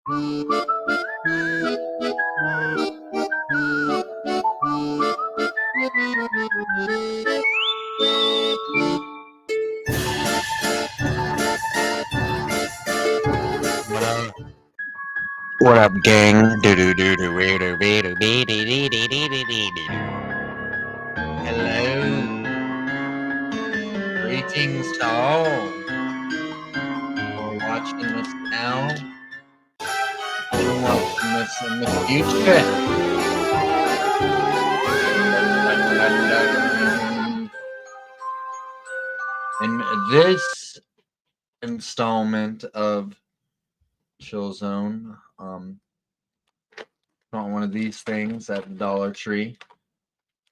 What up, gang? Hello. Greetings to all. We're watching this now. We're watching this in the future. In this installment of Chill Zone, got one of these things at the Dollar Tree.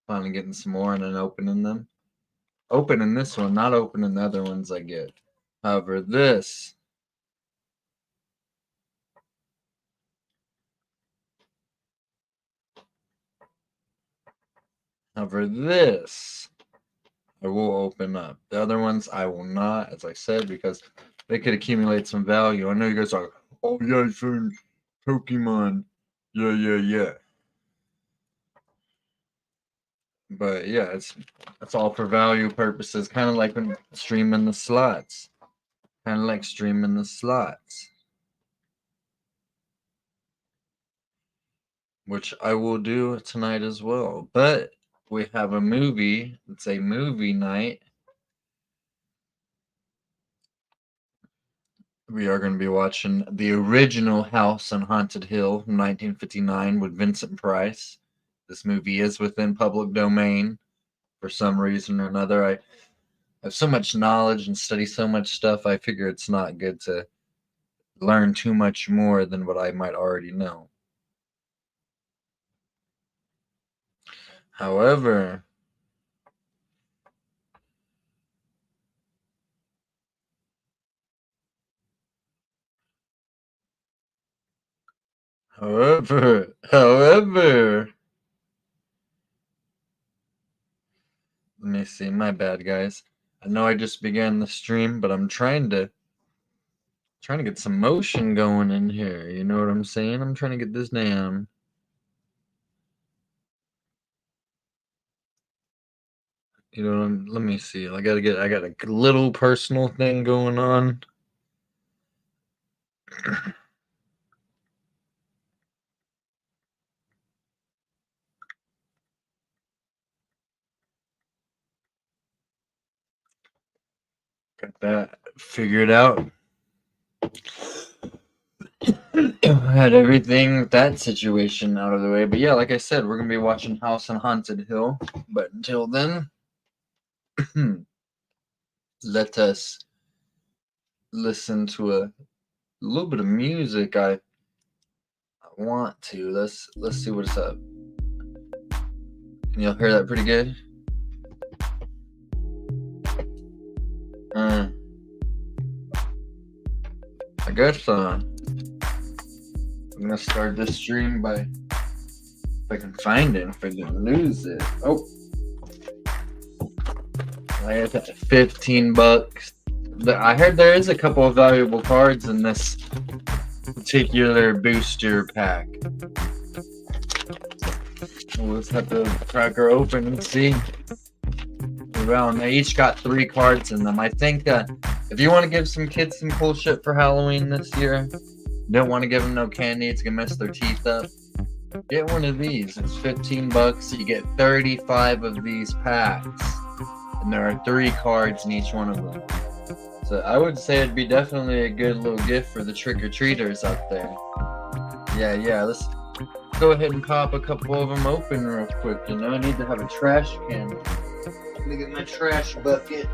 Finally getting some more and then opening them. Opening this one, not opening the other ones I get. However, this I will open up. The other ones I will not, as I said, because they could accumulate some value. I know you guys are, oh yeah, certain Pokemon. Yeah. But yeah, it's all for value purposes, kind of like when streaming the slots. Which I will do tonight as well. But we have a movie. It's a movie night. We are going to be watching the original House on Haunted Hill from 1959 with Vincent Price. This movie is within public domain for some reason or another. I have so much knowledge and study so much stuff, I figure it's not good to learn too much more than what I might already know. However, let me see. My bad, guys. I know I just began the stream, but I'm trying to get some motion going in here. You know what I'm saying? I'm trying to get this down. You know, let me see. I got a little personal thing going on. Got that figured out. Had everything with that situation out of the way. But yeah, like I said, we're going to be watching House on Haunted Hill. But until then, let us listen to a little bit of music. I want to. Let's see what's up. Can y'all hear that pretty good? I guess I'm gonna start this stream by, if I can find it, if I didn't lose it. Oh, I have $15. I heard there is a couple of valuable cards in this particular booster pack. We'll just have to crack her open and see. Well, they each got 3 cards in them. I think if you want to give some kids some cool shit for Halloween this year, don't want to give them no candy, it's gonna mess their teeth up, get one of these. It's $15. You get 35 of these packs, and there are 3 cards in each one of them. So I would say it'd be definitely a good little gift for the trick-or-treaters out there. Yeah, let's go ahead and pop a couple of them open real quick. You know, I need to have a trash can. Let me get my trash bucket.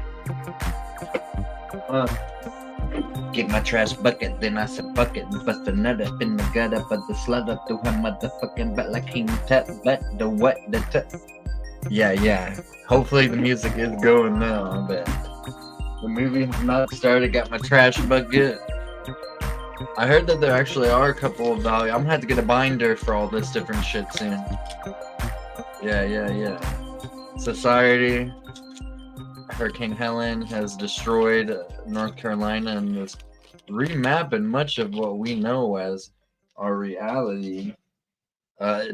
Get my trash bucket, then I said bucket and bust a nut up in the gutter, but the slut up through her motherfucking butt like King Tut, but the what the tut. Yeah. Hopefully the music is going now, I bet. The movie has not started, got my trash bucket. I heard that there actually are a couple of value. I'm gonna have to get a binder for all this different shit soon. Yeah. Society. Hurricane Helen has destroyed North Carolina and is remapping much of what we know as our reality.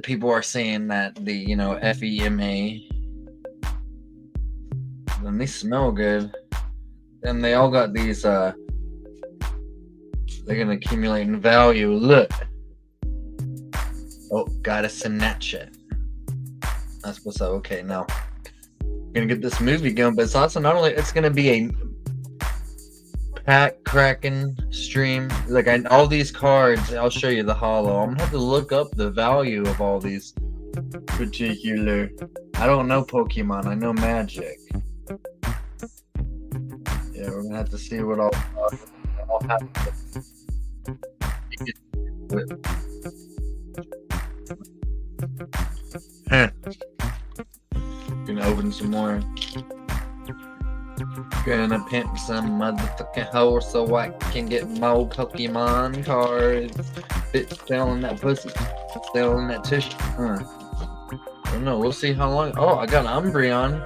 People are saying that the FEMA, and they smell good, and they all got these. They're gonna accumulate in value. Look. Oh, gotta send that shit. That's what's up. Okay, now gonna get this movie going, but it's also not only it's gonna be a pack cracking stream. Like all these cards, I'll show you the holo. I'm gonna have to look up the value of all these particular. I don't know Pokemon. I know Magic. Yeah, we're gonna have to see what all happens. Gonna open some more. Gonna pimp some motherfucking hoes so I can get more Pokemon cards. Bitch selling that pussy. Selling that tissue. I don't know. We'll see how long. Oh, I got an Umbreon.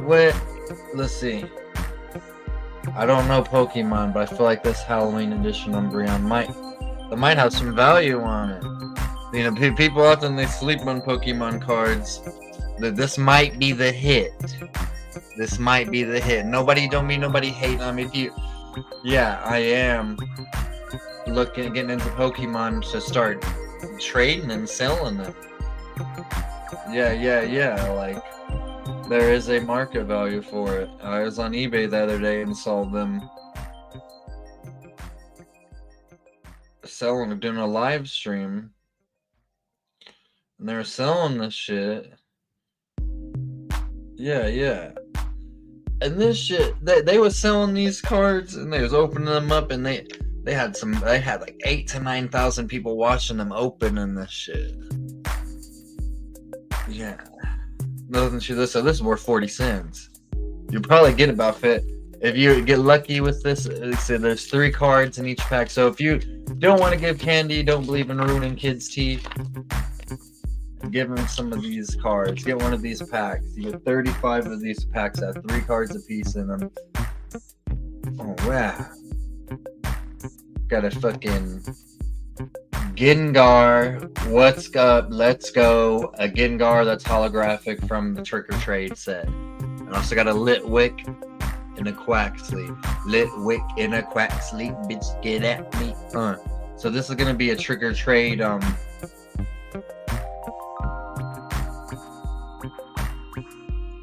What? Let's see. I don't know Pokemon, but I feel like this Halloween edition Umbreon might have some value on it. You know, people often they sleep on Pokemon cards. This might be the hit. This might be the hit. Nobody hate on me. If you, yeah, I am getting into Pokemon to start trading and selling them. Yeah. Like there is a market value for it. I was on eBay the other day and saw them doing a live stream, and they were selling this shit. Yeah. And this shit, they was selling these cards, and they was opening them up, and they had like 8,000 to 9,000 people watching them opening this shit. Yeah. Nothing to this. So this is worth 40 cents. You'll probably get about fit if you get lucky with this. So there's 3 cards in each pack. So if you don't want to give candy, don't believe in ruining kids' teeth, give them some of these cards. Get one of these packs. You get 35 of these packs that have 3 cards a piece in them. Oh wow. Got a fucking Gengar. What's up? Let's go. A Gengar that's holographic from the Trick or Trade set. And also got a Litwick and a Quack Sleep. Litwick and a Quack Sleep. Bitch, get at me. So this is gonna be a Trick or Trade. I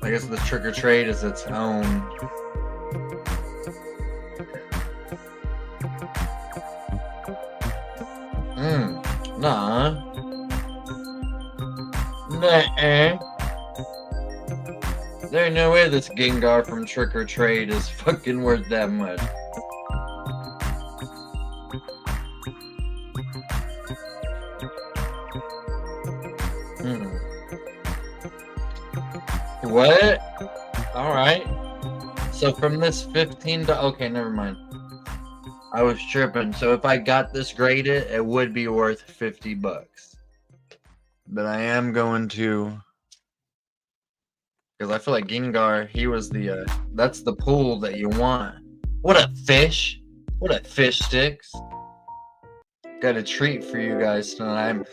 guess the Trick or Trade is its own. Nah. Nuh-uh. There ain't no way this Gengar from Trick or Trade is fucking worth that much. What? Alright. So from this 15 to... Okay, never mind. I was tripping. So if I got this graded, it would be worth 50 bucks. But I am going to... Because I feel like Gengar, he was the... that's the pool that you want. What a fish! What a fish sticks! Got a treat for you guys tonight.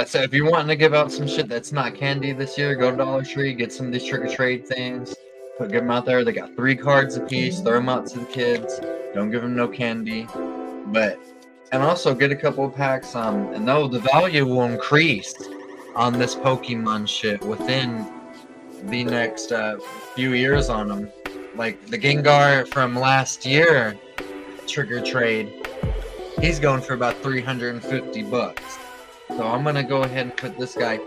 So if you're wanting to give out some shit that's not candy this year, go to Dollar Tree, get some of these Trick or Trade things, get them out there. They got 3 cards a piece. Throw them out to the kids. Don't give them no candy, and also get a couple of packs. And though the value will increase on this Pokemon shit within the next few years on them. Like the Gengar from last year, Trick or Trade, he's going for about 350 bucks. So I'm gonna go ahead and put this guy.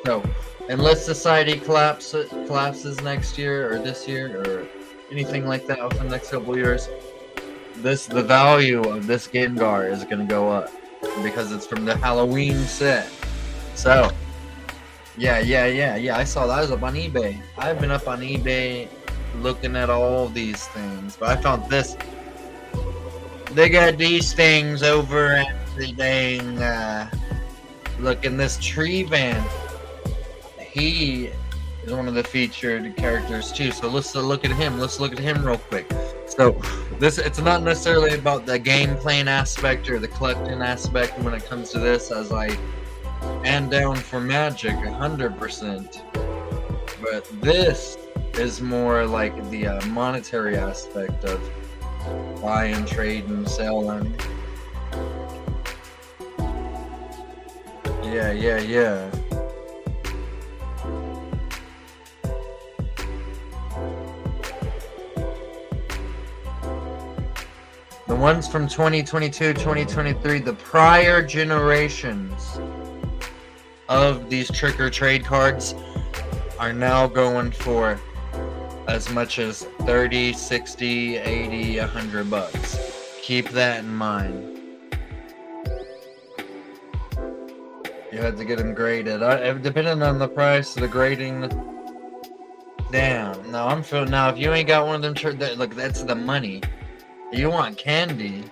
So unless society collapses next year or this year or anything like that within the next couple of years, the value of this Gengar is gonna go up because it's from the Halloween set. So yeah. I saw that. I was up on eBay. I've been up on eBay looking at all these things, but I found this. They got these things over at the dang. Look, in this Treevan, he is one of the featured characters too. So let's look at him. Let's look at him real quick. So it's not necessarily about the game playing aspect or the collecting aspect when it comes to this, as I am down for Magic 100%. But this is more like the monetary aspect of buying, trading, selling. Yeah. The ones from 2022, 2023, the prior generations of these trick or trade cards are now going for as much as 30, 60, 80, 100 bucks. Keep that in mind. You had to get them graded. Depending on the price, the grading. Damn. No, I'm feeling now. If you ain't got one of them, look, that's the money. You want candy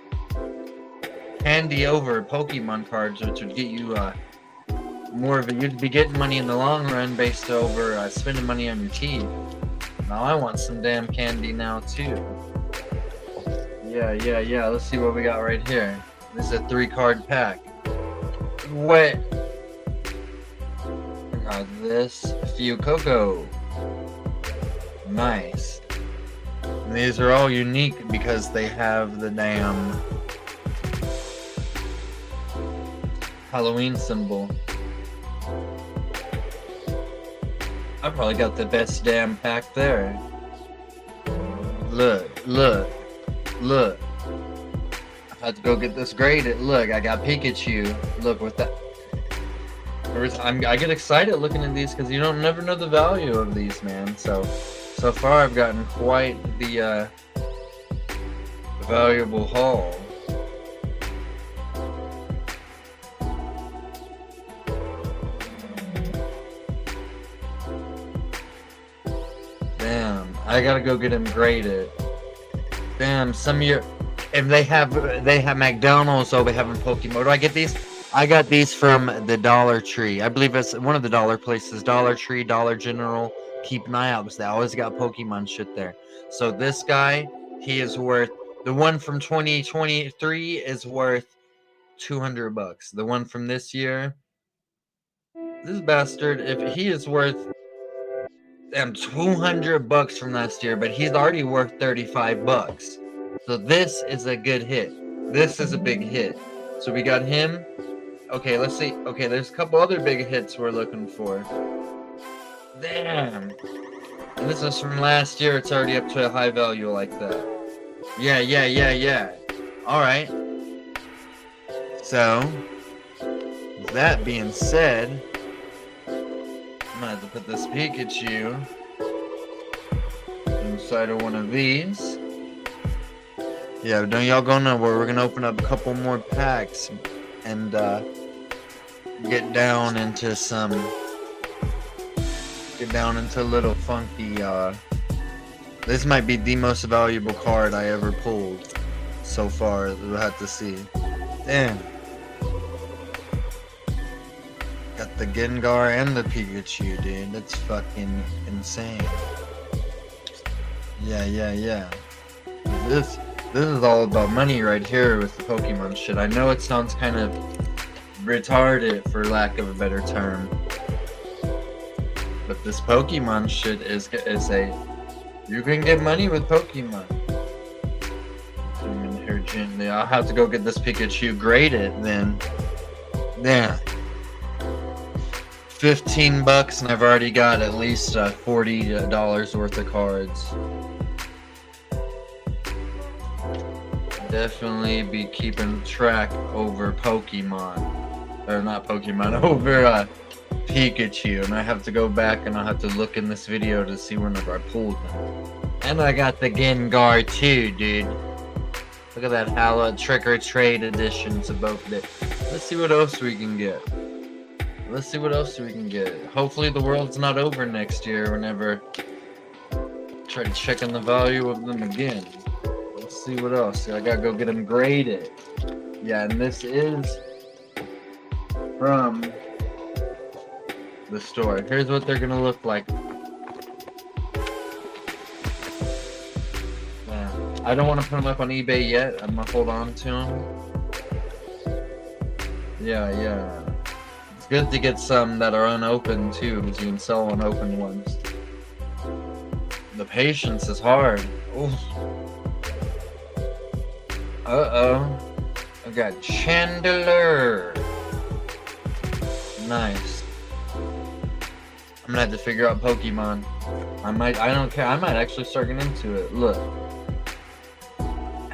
over Pokemon cards, which would get you more of it. You'd be getting money in the long run based over spending money on your teeth. Now I want some damn candy now too. Yeah. Let's see what we got right here. This is a 3-card pack. What? Got this few Coco. Nice. And these are all unique because they have the damn Halloween symbol. I probably got the best damn pack there. Look. I had to go get this graded. Look, I got Pikachu. Look with that. I get excited looking at these because you don't never know the value of these, man. So far I've gotten quite the valuable haul. Damn, I gotta go get them graded. Damn, some of your, if they have McDonald's, so they have in Pokemon. Do I get these? I got these from the Dollar Tree. I believe it's one of the dollar places. Dollar Tree, Dollar General. Keep an eye out because they always got Pokemon shit there. So this guy, he is worth, the one from 2023 is worth 200 bucks. The one from this year, this bastard, if he is worth 200 bucks from last year, but he's already worth 35 bucks. So this is a good hit. This is a big hit. So we got him. Okay, let's see. Okay, there's a couple other big hits we're looking for. Damn. And this is from last year. It's already up to a high value like that. Yeah. Alright. So, that being said, I'm gonna have to put this Pikachu inside of one of these. Yeah, don't y'all go nowhere. We're gonna open up a couple more packs and get down into a little funky. This might be the most valuable card I ever pulled so far. We'll have to see. Damn. Got the Gengar and the Pikachu, dude. That's fucking insane. Yeah. This is all about money right here with the Pokemon shit. I know it sounds kind of retarded, for lack of a better term, but this Pokemon shit is you can get money with Pokemon. I'm in here gently. I'll have to go get this Pikachu graded then. Yeah. 15 bucks and I've already got at least $40 worth of cards. Definitely be keeping track over Pokemon. Or not Pokemon, over Pikachu. And I have to go back and I'll have to look in this video to see whenever I pulled them. And I got the Gengar too, dude. Look at that Halloween Trick or Trade editions of both of it. Let's see what else we can get. Hopefully the world's not over next year whenever I try to check on the value of them again. Let's see what else. I gotta go get them graded. Yeah, and this is from the store. Here's what they're gonna look like. Yeah. I don't want to put them up on eBay yet. I'm gonna hold on to them. Yeah. It's good to get some that are unopened too, because you can sell unopened ones. The patience is hard. Ooh. Uh-oh. I got Chandler. Nice. I'm gonna have to figure out Pokemon. I don't care. I might actually start getting into it. Look.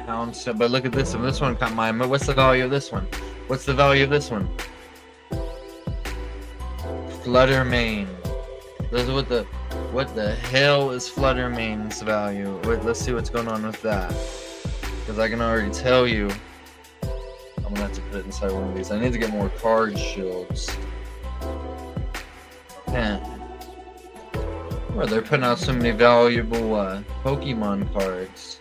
But look at this one. This one caught my. What's the value of this one? What's the value of this one? Fluttermane. This is what the hell is Fluttermane's value? Wait, let's see what's going on with that. Because I can already tell you. I'm gonna have to put it inside one of these. I need to get more card shields. Man. Well, they're putting out so many valuable Pokemon cards.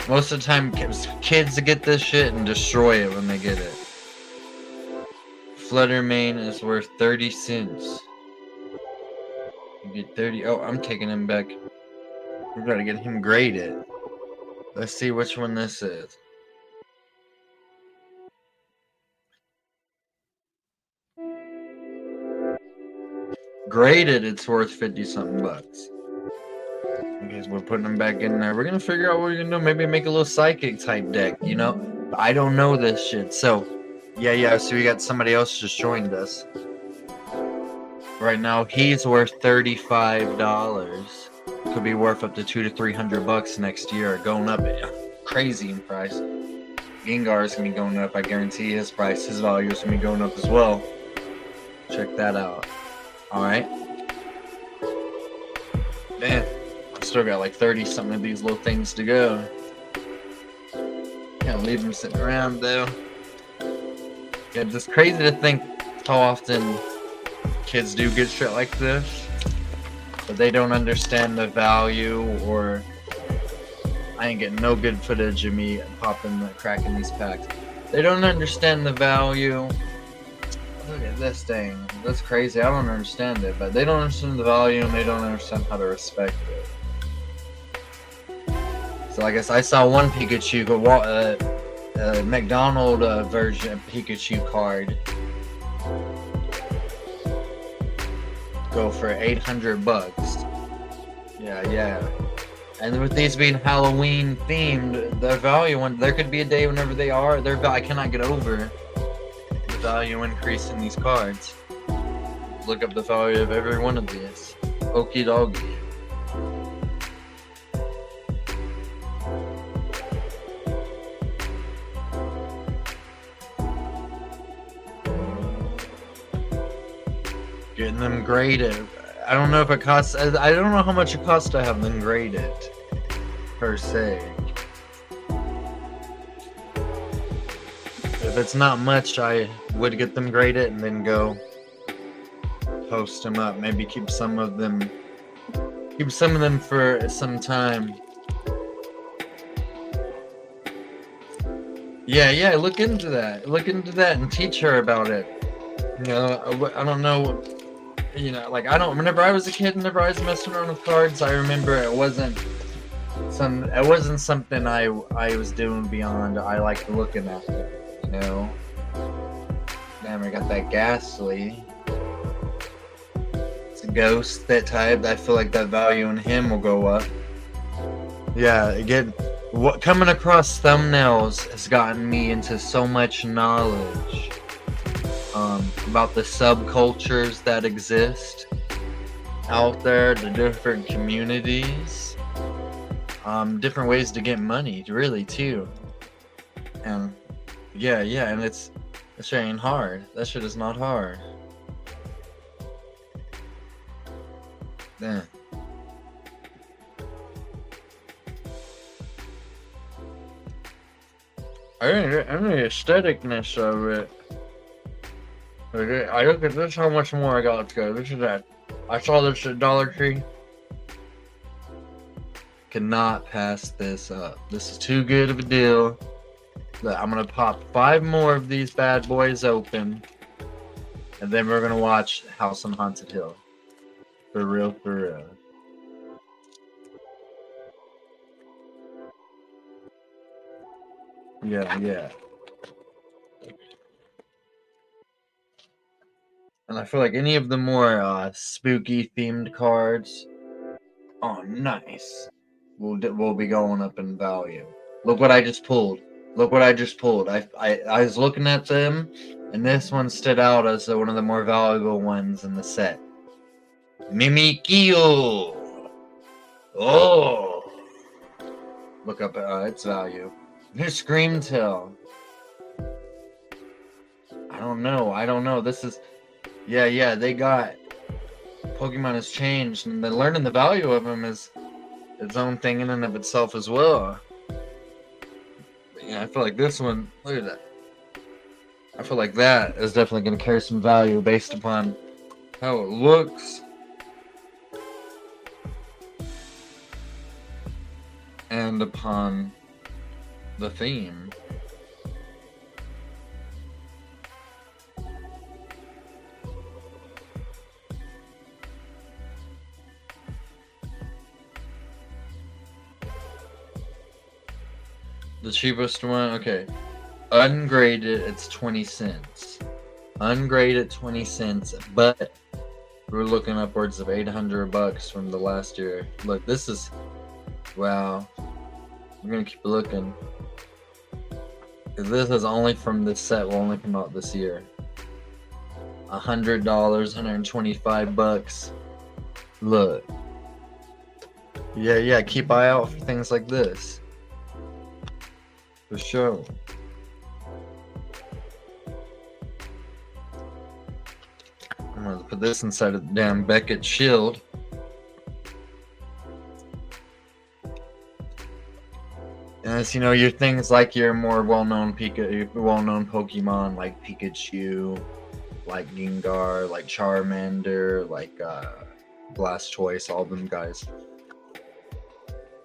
Most of the time, kids get this shit and destroy it when they get it. Fluttermane is worth 30 cents. You get 30. Oh, I'm taking him back. We gotta get him graded. Let's see which one this is. Graded, it's worth 50-something bucks. Okay, so we're putting them back in there. We're gonna figure out what we're gonna do. Maybe make a little psychic type deck, you know? I don't know this shit. So, yeah, so we got somebody else just joined us. Right now, he's worth $35. Could be worth up to $200 to $300 next year. Going up crazy in price. Gengar is gonna be going up. I guarantee his price, his value is gonna be going up as well. Check that out. Alright. Man, I still got like 30-something of these little things to go. Can't leave them sitting around though. Yeah, it's just crazy to think how often kids do get shit like this, but they don't understand the value, or I ain't getting no good footage of me cracking these packs. They don't understand the value. Look at this thing. That's crazy. I don't understand it, but they don't understand the value and they don't understand how to respect it. So I guess I saw one Pikachu go McDonald version of Pikachu card go for $800. Yeah. And with these being Halloween themed, the value there could be a day whenever they are. I cannot get over the value increase in these cards. Look up the value of every one of these. Okie dokie. Getting them graded. I don't know if it costs. I don't know how much it costs to have them graded, per se. If it's not much, I would get them graded and then go post them up. Maybe keep some of them for some time. Yeah. Look into that. Look into that and teach her about it. You know, I don't know. You know, like whenever I was a kid, whenever I was messing around with cards, I remember it wasn't something I was doing beyond. I liked looking at it, you know. Damn, I got that Ghastly. It's a ghost, that type. I feel like that value in him will go up. Yeah, again, coming across thumbnails has gotten me into so much knowledge. About the subcultures that exist out there, the different communities, different ways to get money, really, too. And yeah, and that shit ain't hard. That shit is not hard. Damn. I don't know the aestheticness of it. I look at this, how much more I got to go. This is that. I saw this at Dollar Tree. Cannot pass this up. This is too good of a deal. I'm gonna pop 5 more of these bad boys open, and then we're gonna watch House on Haunted Hill. For real, for real. Yeah, yeah. And I feel like any of the more spooky themed cards, oh nice, will be going up in value. Look what I just pulled. Look what I just pulled. I was looking at them, and this one stood out as one of the more valuable ones in the set. Mimikyu. Oh, look up its value. Here's Screamtail. I don't know. This is, yeah. They got Pokemon has changed, and learning the value of them is its own thing in and of itself as well. But yeah, I feel like this one. Look at that. I feel like that is definitely going to carry some value based upon how it looks and upon the theme. The cheapest one, okay. Ungraded, it's 20 cents. Ungraded, 20 cents, but we're looking upwards of $800 from the last year. Look, this is, wow. We're gonna keep looking. This is only from this set, will only come out this year. $100, $125. Look. Yeah, keep eye out for things like this. For sure. I'm gonna put this inside of the damn Beckett shield. And as you know, your things like your more well-known Pokemon like Pikachu, like Gengar, like Charmander, like Blastoise, all them guys.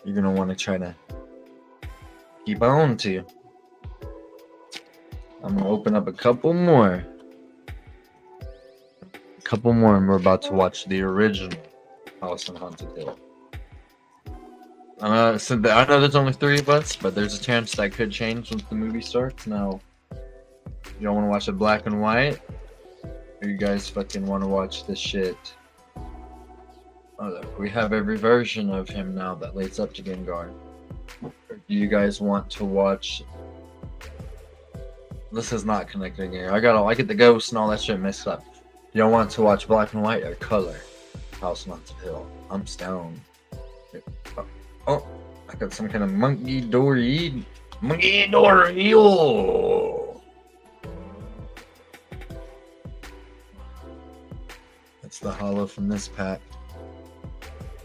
You're gonna want to try to keep on to. I'm gonna open up a couple more. And we're about to watch the original House on Haunted Hill. I know there's only 3 of us, but there's a chance that could change once the movie starts. Now, you don't want to watch it black and white, or you guys fucking want to watch this shit. Oh, look, we have every version of him now that leads up to Gengar. Or do you guys want to watch? This is not connecting here. I get the ghosts and all that shit mixed up. You don't want to watch black and white or color House on Haunted Hill. I'm stoned. Oh, I got some kind of monkey dory. That's the holo from this pack.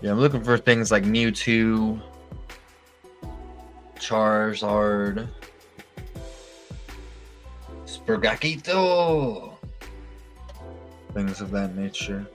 Yeah, I'm looking for things like Mewtwo, Charizard, Sprigatito, things of that nature.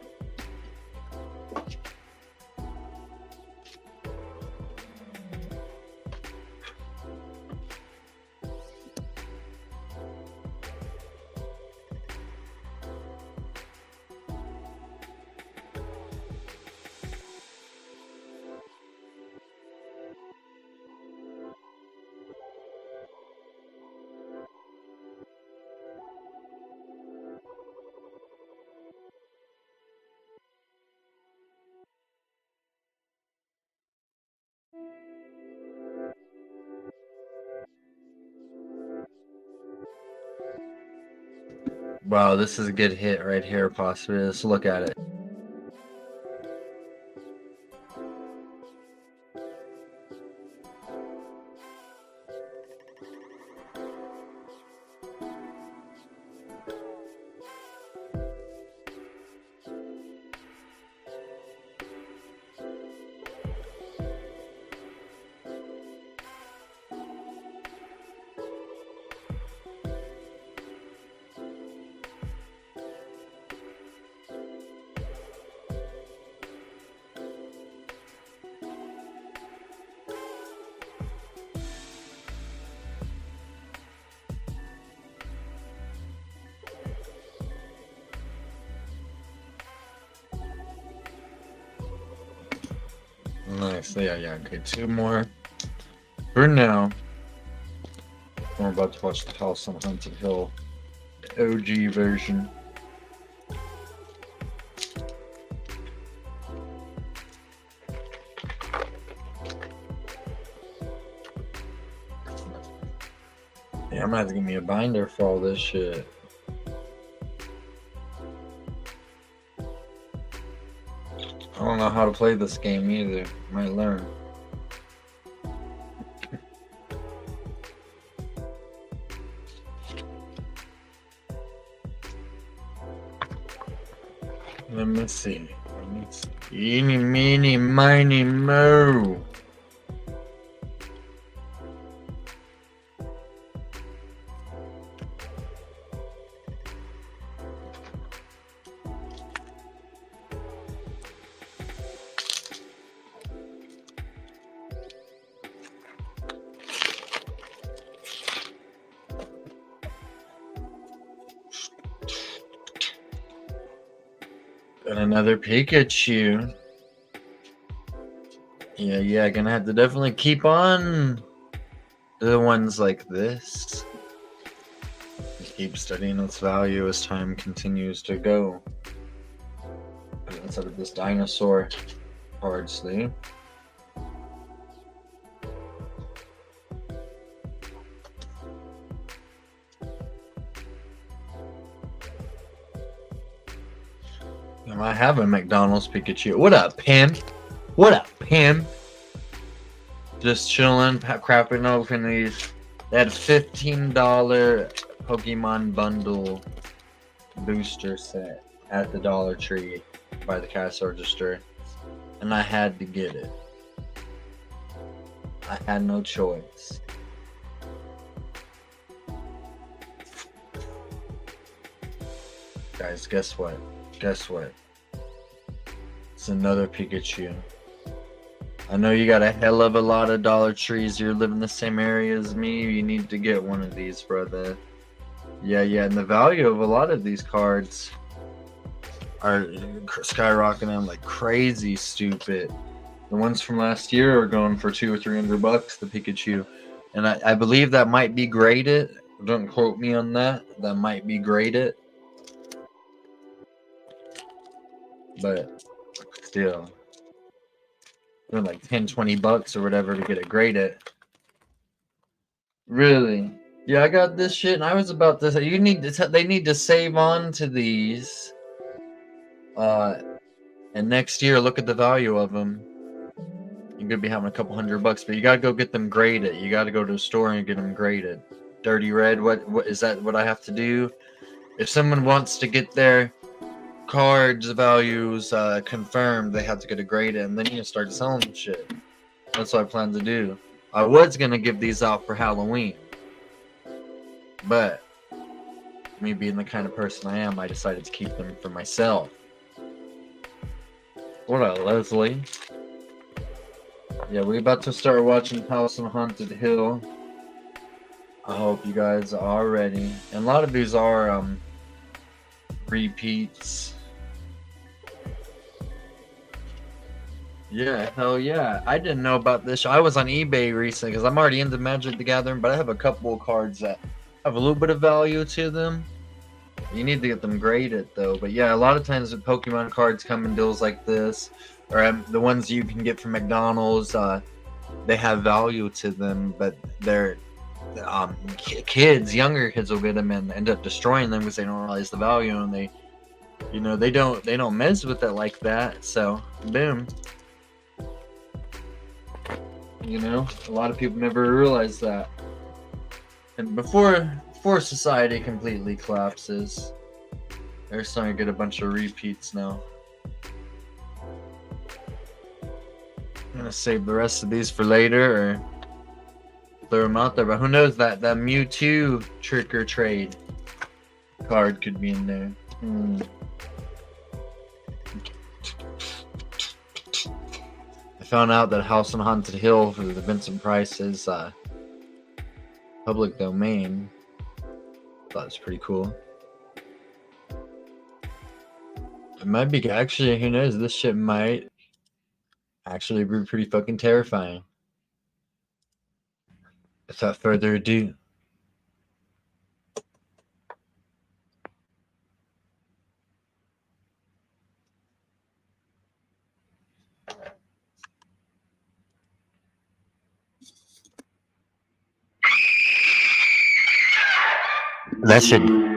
Wow, this is a good hit right here, possibly. Let's look at it. Actually, yeah, okay, 2 more. For now, we're about to watch the House on Haunted Hill OG version. Yeah, I'm gonna have to give me a binder for all this shit. I don't know how to play this game either. Might learn. Let me see. Eeny, meeny, miny, mo. Got another Pikachu. Yeah, gonna have to definitely keep on the ones like this. Keep studying its value as time continues to go. Instead of this dinosaur card sleeve. I have a McDonald's Pikachu. What up, pimp? What up, pimp? Just chilling, crapping open these. They had a $15 Pokemon bundle booster set at the Dollar Tree by the cash register, and I had to get it. I had no choice. Guys, guess what? Guess what? It's another Pikachu. I know you got a hell of a lot of Dollar Trees. You live in the same area as me. You need to get one of these, brother. Yeah, and the value of a lot of these cards are skyrocketing like crazy stupid. The ones from last year are going for $200 or $300, the Pikachu. And I believe that might be graded. Don't quote me on that. That might be graded. But still, they're like $10-$20 or whatever to get it graded. Really? Yeah, I got this shit, and I was about to say they need to save on to these. And next year, look at the value of them. You're gonna be having a couple $100, but you gotta go get them graded. You gotta go to a store and get them graded. Dirty Red, what is that? What I have to do? If someone wants to get their cards values confirmed, they have to get a grade, and then you can start selling shit. That's what I plan to do. I was gonna give these out for Halloween, but me being the kind of person I am, I decided to keep them for myself. What up, Leslie? Yeah, we're about to start watching House on Haunted Hill. I hope you guys are ready. And a lot of these are repeats. Yeah, hell yeah. I didn't know about this. I was on eBay recently because I'm already into Magic the Gathering, but I have a couple of cards that have a little bit of value to them. You need to get them graded though. But yeah, a lot of times with Pokemon cards come in deals like this, or the ones you can get from McDonald's, they have value to them, but they're kids, younger kids will get them and end up destroying them because they don't realize the value, and they don't mess with it like that. So boom. A lot of people never realize that. And before society completely collapses, they're starting to get a bunch of repeats now. I'm gonna save the rest of these for later or throw them out there, but who knows, that Mewtwo trick or trade card could be in there. I found out that House on Haunted Hill for the Vincent Price is public domain. Thought it was pretty cool. It might be, actually, who knows, this shit might actually be pretty fucking terrifying. Without further ado, listen.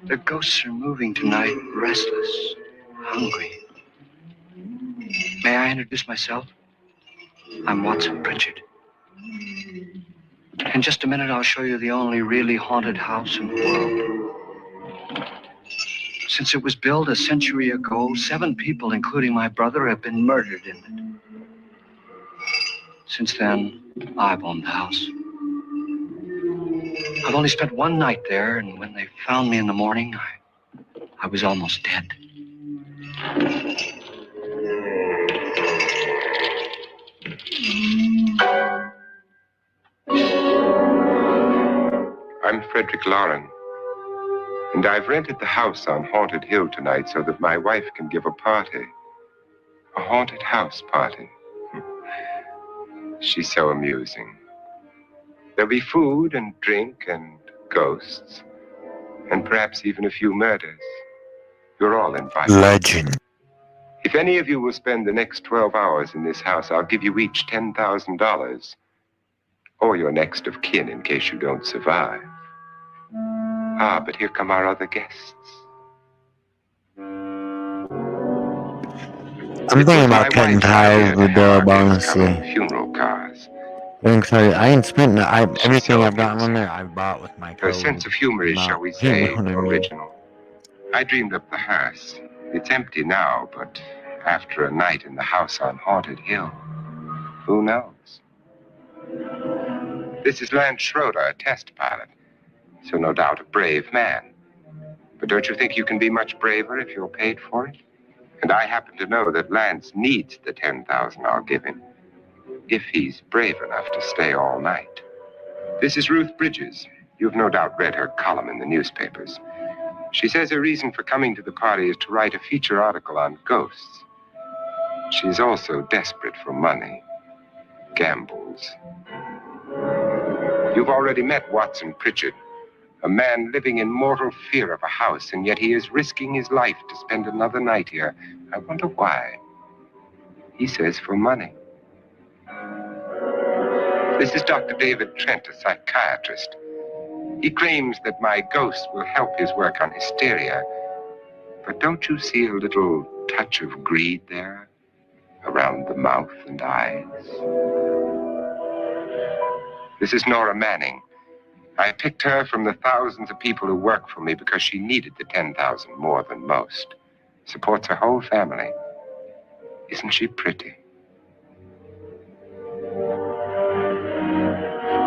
The ghosts are moving tonight, restless, hungry. May I introduce myself? I'm Watson Pritchard. In just a minute, I'll show you the only really haunted house in the world. Since it was built a century ago, 7 people, including my brother, have been murdered in it. Since then, I've owned the house. I've only spent one night there, and when they found me in the morning, I was almost dead. I'm Frederick Lauren, and I've rented the house on Haunted Hill tonight so that my wife can give a party. A haunted house party. She's so amusing. There'll be food and drink and ghosts, and perhaps even a few murders. You're all invited. Legend. If any of you will spend the next 12 hours in this house, I'll give you each $10,000. Or your next of kin in case you don't survive. Ah, but here come our other guests. I'm thinking about cutting ties with Dub, honestly. Funeral cars. I ain't spent everything I've gotten on there. I've bought with my Her code. sense of humor is, shall we say, original. I dreamed up the hearse. It's empty now, but after a night in the house on Haunted Hill, who knows? This is Lance Schroeder, a test pilot, so no doubt a brave man. But don't you think you can be much braver if you're paid for it? And I happen to know that Lance needs the $10,000 I'll give him, if he's brave enough to stay all night. This is Ruth Bridges. You've no doubt read her column in the newspapers. She says her reason for coming to the party is to write a feature article on ghosts. She's also desperate for money. Gambles. You've already met Watson Pritchard, a man living in mortal fear of a house, and yet he is risking his life to spend another night here. I wonder why. He says for money. This is Dr. David Trent, a psychiatrist. He claims that my ghost will help his work on hysteria. But don't you see a little touch of greed there? Around the mouth and eyes? This is Nora Manning. I picked her from the thousands of people who work for me because she needed the $10,000 more than most. Supports her whole family. Isn't she pretty?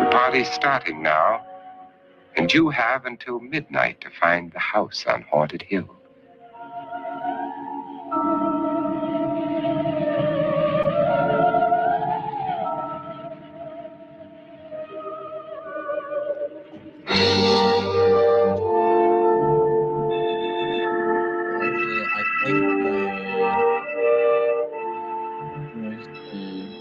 The party's starting now, and you have until midnight to find the house on Haunted Hill. I think let me see.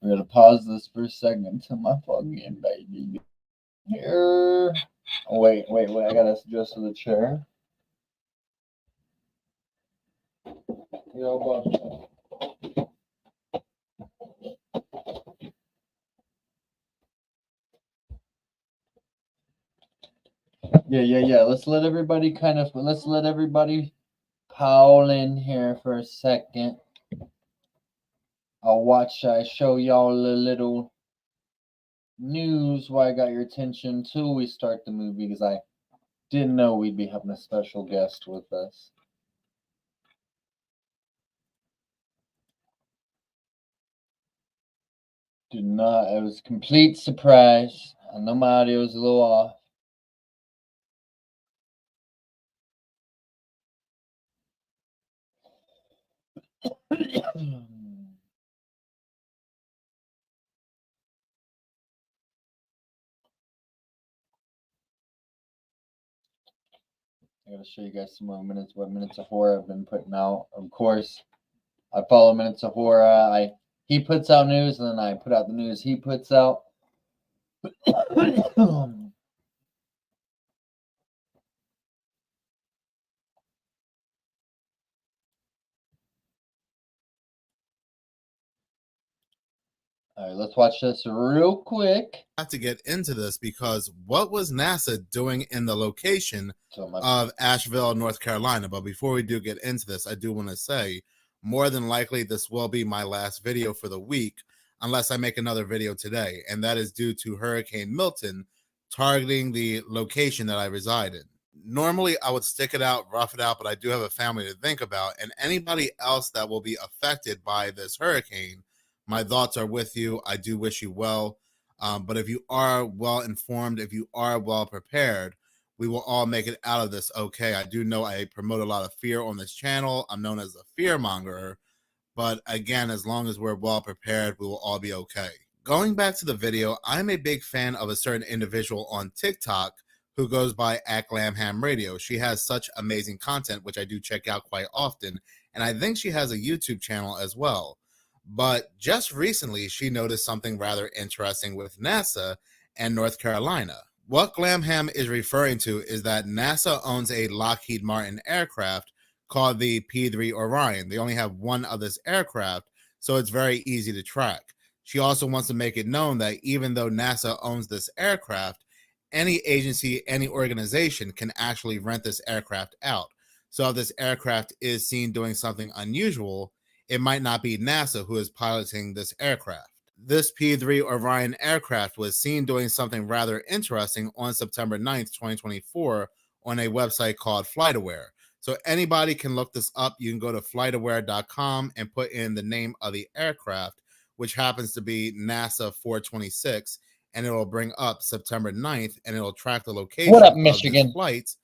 We're gonna pause this for a second until my plug-in baby here. Oh, wait, I gotta adjust to the chair. Yeah. Let's let everybody pile in here for a second. I show y'all a little news why I got your attention till we start the movie, because I didn't know we'd be having a special guest with us. It was a complete surprise. I know my audio is a little off. I gotta show you guys some more what Minutes of Horror I've been putting out. Of course, I follow Minutes of Horror. He puts out news, and then I put out the news he puts out. All right, let's watch this real quick. I have to get into this because what was NASA doing in the location of Asheville, North Carolina? But before we do get into this, I do want to say more than likely this will be my last video for the week unless I make another video today, and that is due to Hurricane Milton targeting the location that I reside in. Normally I would stick it out, rough it out, but I do have a family to think about, and anybody else that will be affected by this hurricane, my thoughts are with you. I do wish you well. But if you are well informed, if you are well prepared, we will all make it out of this okay. I do know I promote a lot of fear on this channel. I'm known as a fear monger. But again, as long as we're well prepared, we will all be okay. Going back to the video, I'm a big fan of a certain individual on TikTok who goes by @GlamHamRadio. She has such amazing content, which I do check out quite often. And I think she has a YouTube channel as well. But just recently, she noticed something rather interesting with NASA and North Carolina. What Glamham is referring to is that NASA owns a Lockheed Martin aircraft called the P-3 Orion. They only have one of this aircraft, so it's very easy to track. She also wants to make it known that even though NASA owns this aircraft, any agency, any organization can actually rent this aircraft out. So if this aircraft is seen doing something unusual, it might not be NASA who is piloting this aircraft. This P-3 Orion aircraft was seen doing something rather interesting on September 9th, 2024 on a website called FlightAware. So anybody can look this up. You can go to flightaware.com and put in the name of the aircraft, which happens to be NASA 426, and it will bring up September 9th, and it will track the location of this flight,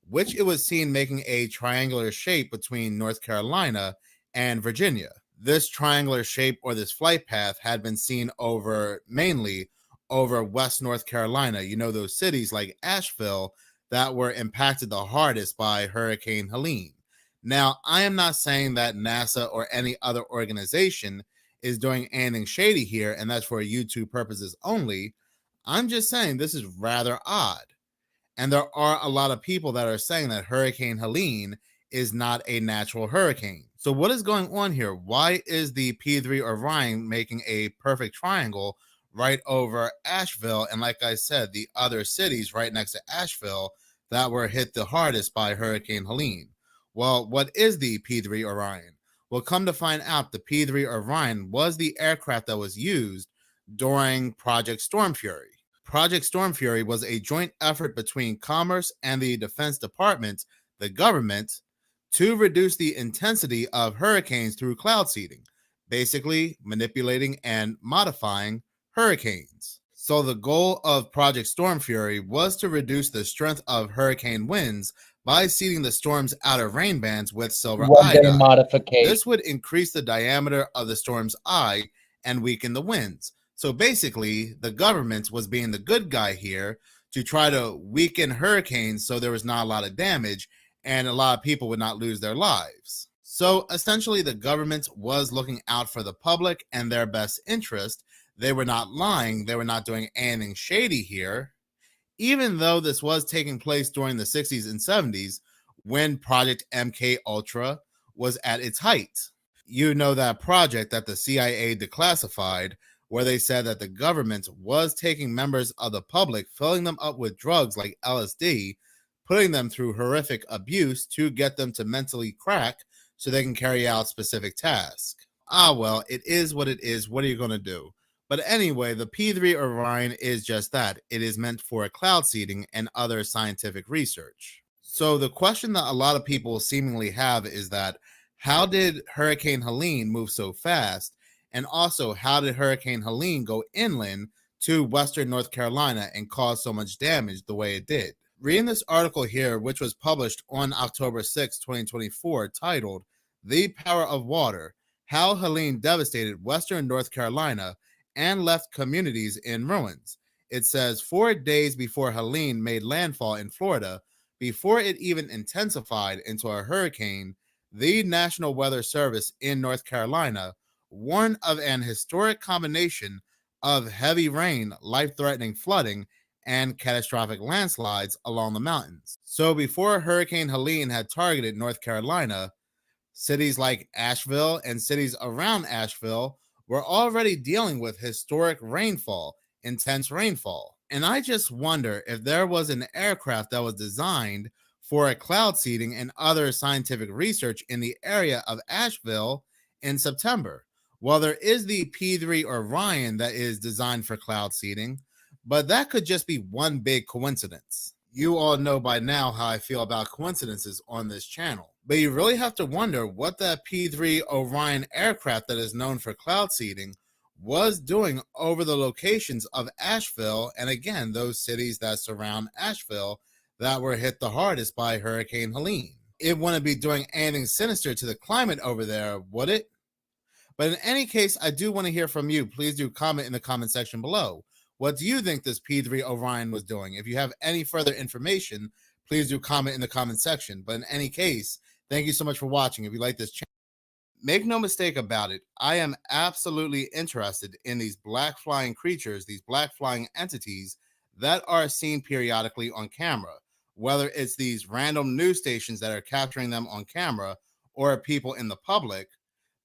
which it was seen making a triangular shape between North Carolina and Virginia. This triangular shape, or this flight path, had been seen mainly over West North Carolina. You know, those cities like Asheville that were impacted the hardest by Hurricane Helene. Now, I am not saying that NASA or any other organization is doing anything shady here, and that's for YouTube purposes only. I'm just saying this is rather odd. And there are a lot of people that are saying that Hurricane Helene is not a natural hurricane. So what is going on here? Why is the P-3 Orion making a perfect triangle right over Asheville? And like I said, the other cities right next to Asheville that were hit the hardest by Hurricane Helene. Well, what is the P-3 Orion? Well, come to find out, the P-3 Orion was the aircraft that was used during Project Storm Fury. Project Storm Fury was a joint effort between Commerce and the Defense Department, the government, to reduce the intensity of hurricanes through cloud seeding, basically manipulating and modifying hurricanes. So the goal of Project Storm Fury was to reduce the strength of hurricane winds by seeding the storm's outer rain bands with silver iodide. This would increase the diameter of the storm's eye and weaken the winds. So basically, the government was being the good guy here to try to weaken hurricanes so there was not a lot of damage and a lot of people would not lose their lives. So essentially, the government was looking out for the public and their best interest. They were not lying. They were not doing anything shady here. Even though this was taking place during the 60s and 70s, when Project MK Ultra was at its height. You know, that project that the CIA declassified, where they said that the government was taking members of the public, filling them up with drugs like LSD, putting them through horrific abuse to get them to mentally crack so they can carry out specific tasks. Ah, well, it is what it is. What are you going to do? But anyway, the P3 Orion is just that. It is meant for cloud seeding and other scientific research. So the question that a lot of people seemingly have is that, how did Hurricane Helene move so fast? And also, how did Hurricane Helene go inland to Western North Carolina and cause so much damage the way it did? Reading this article here, which was published on October 6, 2024, titled "The Power of Water: How Helene Devastated Western North Carolina and Left Communities in Ruins." It says, 4 days before Helene made landfall in Florida, before it even intensified into a hurricane, the National Weather Service in North Carolina warned of an historic combination of heavy rain, life-threatening flooding, and catastrophic landslides along the mountains. So before Hurricane Helene had targeted North Carolina, cities like Asheville and cities around Asheville were already dealing with historic rainfall, intense rainfall. And I just wonder if there was an aircraft that was designed for a cloud seeding and other scientific research in the area of Asheville in September. Well, there is the P3 Orion that is designed for cloud seeding, but that could just be one big coincidence. You all know by now how I feel about coincidences on this channel, but you really have to wonder what that P3 Orion aircraft that is known for cloud seeding was doing over the locations of Asheville, and again, those cities that surround Asheville that were hit the hardest by Hurricane Helene. It wouldn't be doing anything sinister to the climate over there, would it? But in any case, I do want to hear from you. Please do comment in the comment section below. What do you think this P3 Orion was doing? If you have any further information, please do comment in the comment section. But in any case, thank you so much for watching. If you like this channel, make no mistake about it, I am absolutely interested in these black flying creatures, these black flying entities that are seen periodically on camera, whether it's these random news stations that are capturing them on camera or people in the public.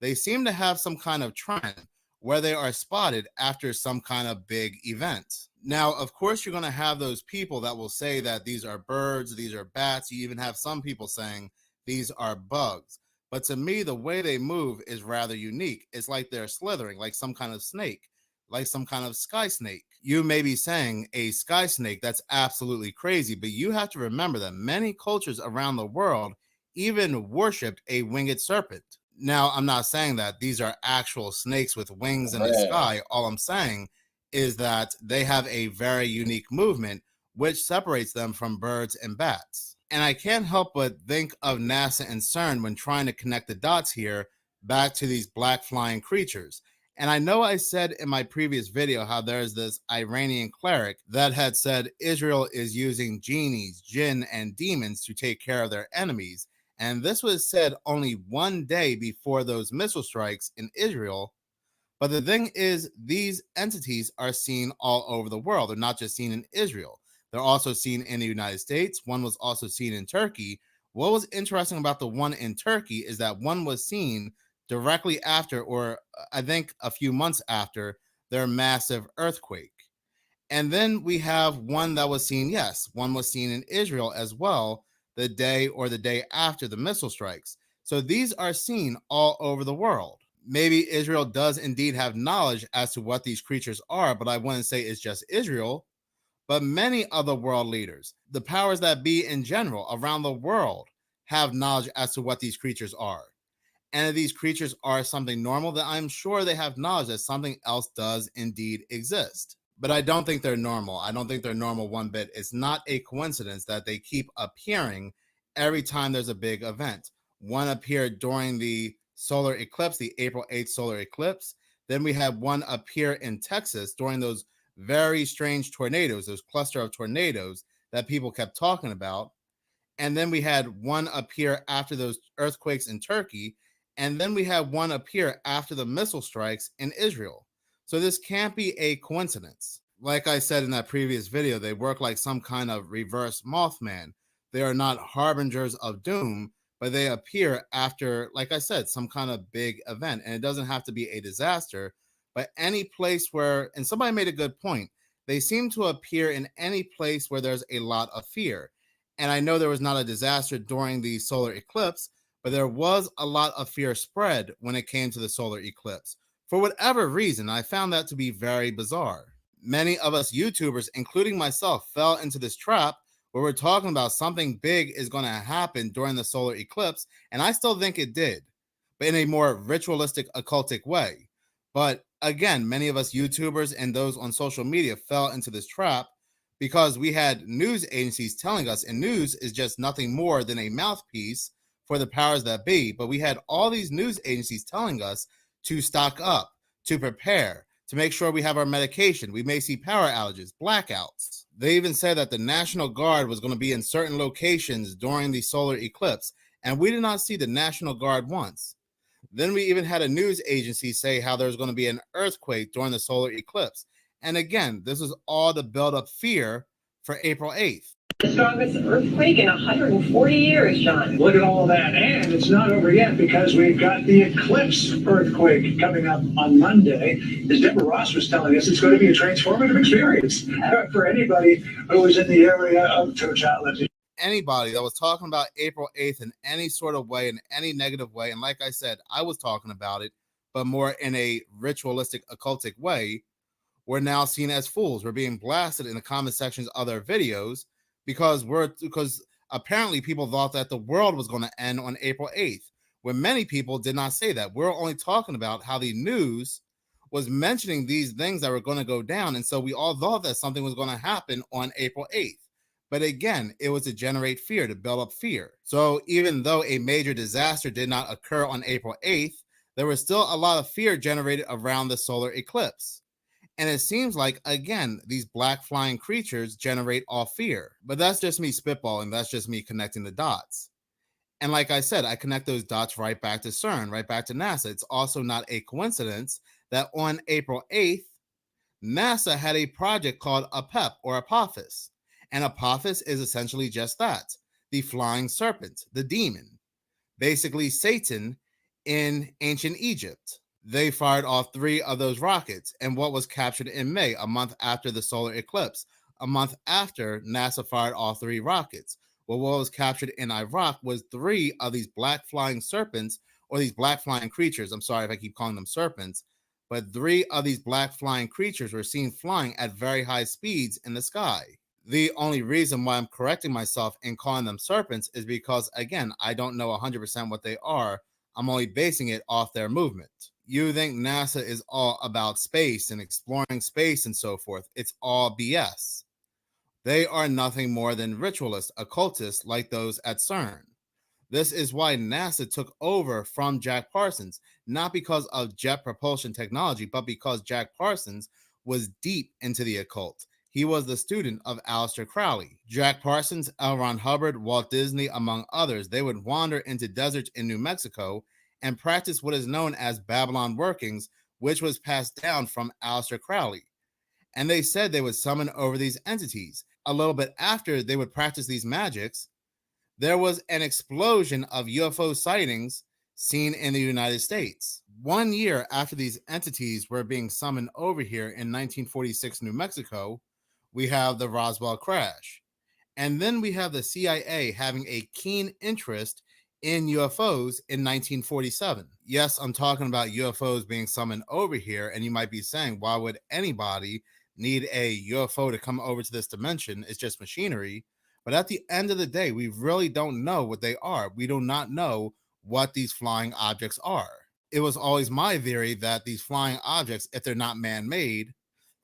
They seem to have some kind of trend where they are spotted after some kind of big event. Now, of course, you're going to have those people that will say that these are birds, these are bats. You even have some people saying these are bugs. But to me, the way they move is rather unique. It's like they're slithering, like some kind of snake, like some kind of sky snake. You may be saying a sky snake, that's absolutely crazy, but you have to remember that many cultures around the world even worshipped a winged serpent. Now, I'm not saying that these are actual snakes with wings in the sky. All I'm saying is that they have a very unique movement which separates them from birds and bats. And I can't help but think of NASA and CERN when trying to connect the dots here back to these black flying creatures. And I know I said in my previous video how there's this Iranian cleric that had said Israel is using genies, jinn, and demons to take care of their enemies. And this was said only 1 day before those missile strikes in Israel. But the thing is, these entities are seen all over the world. They're not just seen in Israel. They're also seen in the United States. One was also seen in Turkey. What was interesting about the one in Turkey is that one was seen directly after, or I think a few months after, their massive earthquake. And then we have one that was seen, yes, one was seen in Israel as well, the day or the day after the missile strikes. So these are seen all over the world. Maybe Israel does indeed have knowledge as to what these creatures are, but I wouldn't say it's just Israel, but many other world leaders, the powers that be in general around the world, have knowledge as to what these creatures are. And if these creatures are something normal, then I'm sure they have knowledge that something else does indeed exist. But I don't think they're normal. I don't think they're normal one bit. It's not a coincidence that they keep appearing every time there's a big event. One appeared during the solar eclipse, the April 8th solar eclipse. Then we had one appear in Texas during those very strange tornadoes, those cluster of tornadoes that people kept talking about. And then we had one appear after those earthquakes in Turkey. And then we had one appear after the missile strikes in Israel. So this can't be a coincidence. Like I said in that previous video, they work like some kind of reverse Mothman. They are not harbingers of doom, but they appear after, like I said, some kind of big event. And it doesn't have to be a disaster, but any place where, and somebody made a good point, they seem to appear in any place where there's a lot of fear. And I know there was not a disaster during the solar eclipse, but there was a lot of fear spread when it came to the solar eclipse. For whatever reason, I found that to be very bizarre. Many of us YouTubers, including myself, fell into this trap where we're talking about something big is going to happen during the solar eclipse, and I still think it did, but in a more ritualistic, occultic way. But again, many of us YouTubers and those on social media fell into this trap because we had news agencies telling us, and news is just nothing more than a mouthpiece for the powers that be. But we had all these news agencies telling us to stock up, to prepare, to make sure we have our medication. We may see power outages, blackouts. They even said that the National Guard was going to be in certain locations during the solar eclipse, and we did not see the National Guard once. Then we even had a news agency say how there's going to be an earthquake during the solar eclipse. And again, this is all to build up fear for April 8th. The strongest earthquake in 140 years, John. Look at all that. And it's not over yet because we've got the eclipse earthquake coming up on Monday. As Deborah Ross was telling us, it's going to be a transformative experience for anybody who is in the area of Chiltzone. Anybody that was talking about April 8th in any sort of way, in any negative way, and like I said, I was talking about it, but more in a ritualistic, occultic way, we're now seen as fools. We're being blasted in the comment sections of their videos because apparently people thought that the world was going to end on April 8th, when many people did not say that. We're only talking about how the news was mentioning these things that were going to go down, and so we all thought that something was going to happen on April 8th. But again, it was to generate fear, to build up fear. So even though a major disaster did not occur on April 8th, there was still a lot of fear generated around the solar eclipse. And it seems like, again, these black flying creatures generate all fear. But that's just me spitballing. That's just me connecting the dots. And like I said, I connect those dots right back to CERN, right back to NASA. It's also not a coincidence that on April 8th, NASA had a project called APEP, or Apophis. And Apophis is essentially just that, the flying serpent, the demon, basically Satan in ancient Egypt. They fired off 3 of those rockets, and what was captured in May, a month after the solar eclipse, a month after NASA fired all 3 rockets. Well, what was captured in Iraq was 3 of these black flying serpents, or these black flying creatures. I'm sorry if I keep calling them serpents, but 3 of these black flying creatures were seen flying at very high speeds in the sky. The only reason why I'm correcting myself in calling them serpents is because, again, I don't know 100% what they are. I'm only basing it off their movement. You think NASA is all about space and exploring space and so forth. It's all BS. They are nothing more than ritualists, occultists like those at CERN. This is why NASA took over from Jack Parsons, not because of jet propulsion technology, but because Jack Parsons was deep into the occult. He was the student of Aleister Crowley. Jack Parsons, L. Ron Hubbard, Walt Disney, among others, they would wander into deserts in New Mexico and practice what is known as Babylon workings, which was passed down from Aleister Crowley. And they said they would summon over these entities. A little bit after they would practice these magics, there was an explosion of UFO sightings seen in the United States. 1 year after these entities were being summoned over here in 1946, New Mexico, we have the Roswell crash. And then we have the CIA having a keen interest in UFOs in 1947. Yes, I'm talking about UFOs being summoned over here, and you might be saying, why would anybody need a UFO to come over to this dimension? It's just machinery. But at the end of the day, we really don't know what they are. We do not know what these flying objects are. It was always my theory that these flying objects, if they're not man-made,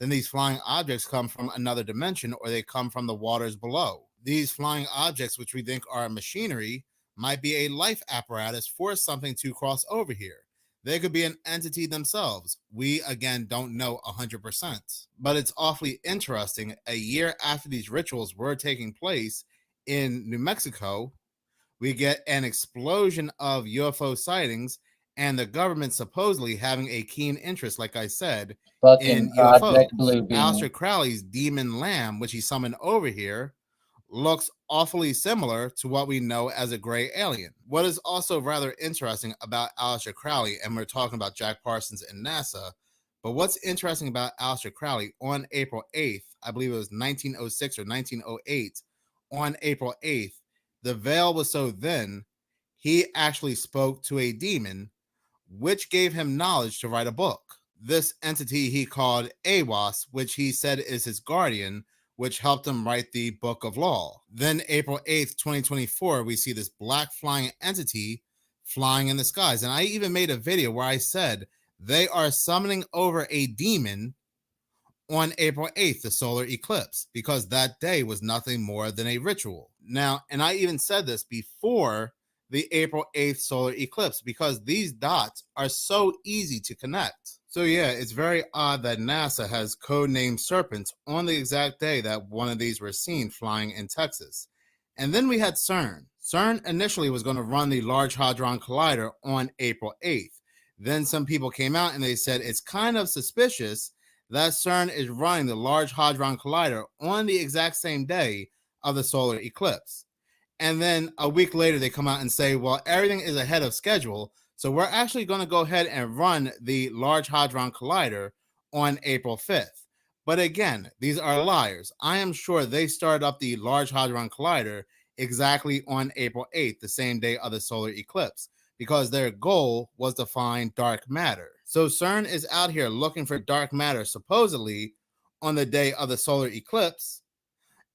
then these flying objects come from another dimension, or they come from the waters below. These flying objects, which we think are machinery, might be a life apparatus for something to cross over here. They could be an entity themselves. We, again, don't know 100%. But it's awfully interesting. A year after these rituals were taking place in New Mexico, we get an explosion of UFO sightings, and the government supposedly having a keen interest, like I said, in UFOs. Aleister Crowley's demon lamb, which he summoned over here, looks awfully similar to what we know as a gray alien. What is also rather interesting about Aleister Crowley, and we're talking about Jack Parsons and NASA, but what's interesting about Aleister Crowley, on April 8th, I believe it was 1906 or 1908, on April 8th, the veil was so thin, he actually spoke to a demon, which gave him knowledge to write a book. This entity he called Awas, which he said is his guardian, which helped him write the Book of Law. Then April 8th, 2024, we see this black flying entity flying in the skies. And I even made a video where I said they are summoning over a demon on April 8th, the solar eclipse, because that day was nothing more than a ritual. Now, and I even said this before the April 8th solar eclipse, because these dots are so easy to connect. So yeah, it's very odd that NASA has codenamed serpents on the exact day that one of these were seen flying in Texas. And then we had CERN. CERN initially was going to run the Large Hadron Collider on April 8th. Then some people came out and they said it's kind of suspicious that CERN is running the Large Hadron Collider on the exact same day of the solar eclipse. And then a week later, they come out and say, well, everything is ahead of schedule, so we're actually going to go ahead and run the Large Hadron Collider on April 5th. But again, these are liars. I am sure they started up the Large Hadron Collider exactly on April 8th, the same day of the solar eclipse, because their goal was to find dark matter. So CERN is out here looking for dark matter, supposedly on the day of the solar eclipse,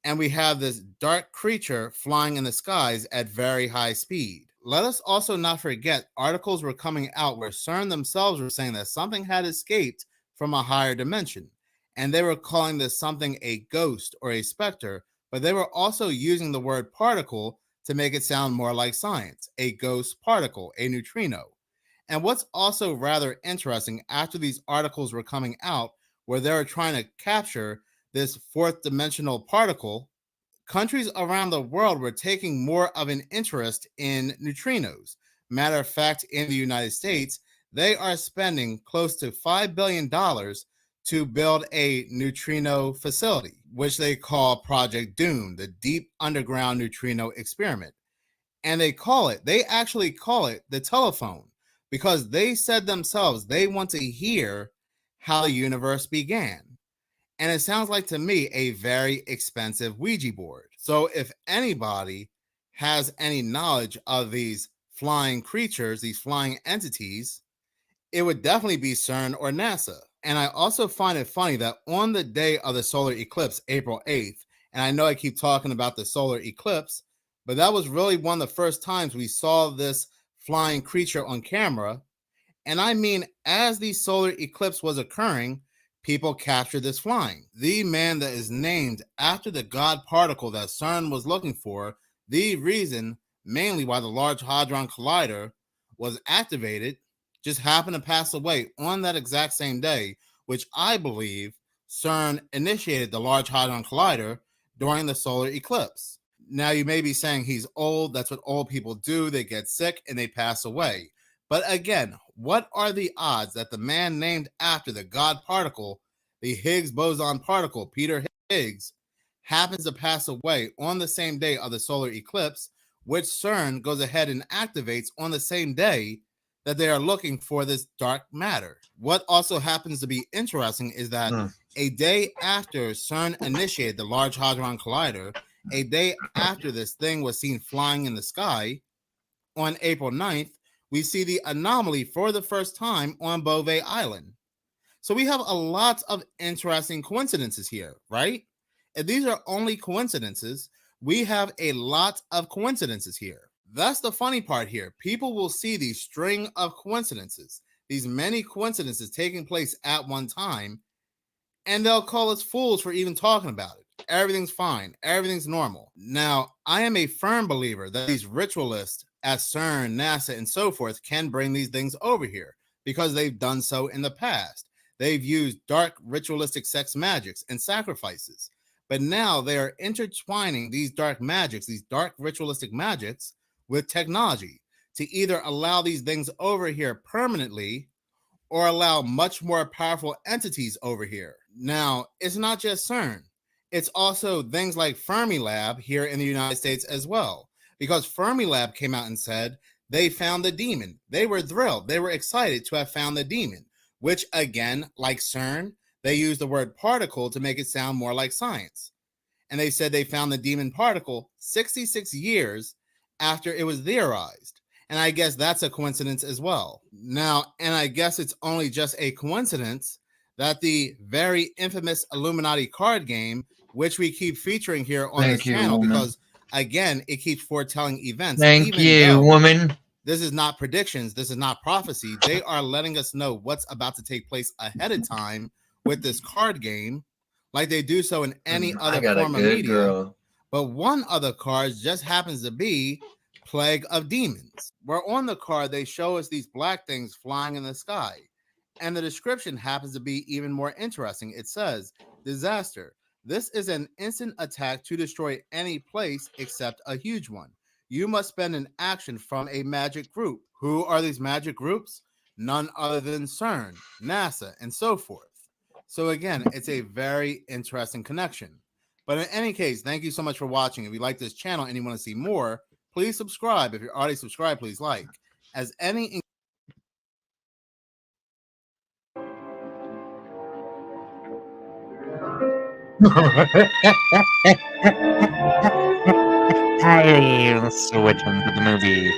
and we have this dark creature flying in the skies at very high speed. Let us also not forget, articles were coming out where CERN themselves were saying that something had escaped from a higher dimension, and they were calling this something a ghost or a specter, but they were also using the word particle to make it sound more like science, a ghost particle, a neutrino. And what's also rather interesting, after these articles were coming out where they were trying to capture this fourth dimensional particle, countries around the world were taking more of an interest in neutrinos. Matter of fact, in the United States, they are spending close to $5 billion to build a neutrino facility, which they call Project Doom, the Deep Underground Neutrino Experiment. And they actually call it the telephone, because they said themselves they want to hear how the universe began. And it sounds like to me a very expensive Ouija board. So if anybody has any knowledge of these flying creatures, these flying entities, it would definitely be CERN or NASA. And I also find it funny that on the day of the solar eclipse, April 8th, and I know I keep talking about the solar eclipse, but that was really one of the first times we saw this flying creature on camera. And I mean, as the solar eclipse was occurring, people captured this flying. The man that is named after the God particle that CERN was looking for, the reason mainly why the Large Hadron Collider was activated, just happened to pass away on that exact same day, which I believe CERN initiated the Large Hadron Collider during the solar eclipse. Now, you may be saying he's old. That's what old people do. They get sick and they pass away. But again, what are the odds that the man named after the God particle, the Higgs boson particle, Peter Higgs, happens to pass away on the same day of the solar eclipse, which CERN goes ahead and activates on the same day that they are looking for this dark matter? What also happens to be interesting is that a day after CERN initiated the Large Hadron Collider, a day after this thing was seen flying in the sky, on April 9th, we see the anomaly for the first time on Beauvais Island. So we have a lot of interesting coincidences here, right? If these are only coincidences, we have a lot of coincidences here. That's the funny part here. People will see these string of coincidences, these many coincidences taking place at one time, and they'll call us fools for even talking about it. Everything's fine. Everything's normal. Now, I am a firm believer that these ritualists at CERN, NASA, and so forth can bring these things over here because they've done so in the past. They've used dark ritualistic sex magics and sacrifices. But now they are intertwining these dark magics, these dark ritualistic magics, with technology to either allow these things over here permanently or allow much more powerful entities over here. Now, it's not just CERN. it's also things like Fermilab here in the United States as well, because Fermilab came out and said they found the demon. They were thrilled. They were excited to have found the demon, which again, like CERN, they used the word particle to make it sound more like science. And they said they found the demon particle 66 years after it was theorized. And I guess that's a coincidence as well. Now, and I guess it's only just a coincidence that the very infamous Illuminati card game, which we keep featuring here on this channel, because again, it keeps foretelling events. Thank you, woman. This is not predictions. This is not prophecy. They are letting us know what's about to take place ahead of time with this card game, like they do so in any other form of media. Girl. But one other card just happens to be Plague of Demons, where on the card they show us these black things flying in the sky. And the description happens to be even more interesting. It says, disaster. This is an instant attack to destroy any place except a huge one. You must spend an action from a magic group. Who are these magic groups? None other than CERN, NASA, and so forth. So again, it's a very interesting connection. But in any case, thank you so much for watching. If you like this channel and you want to see more, please subscribe. If you're already subscribed, please like. As any Hey, switch into the movie.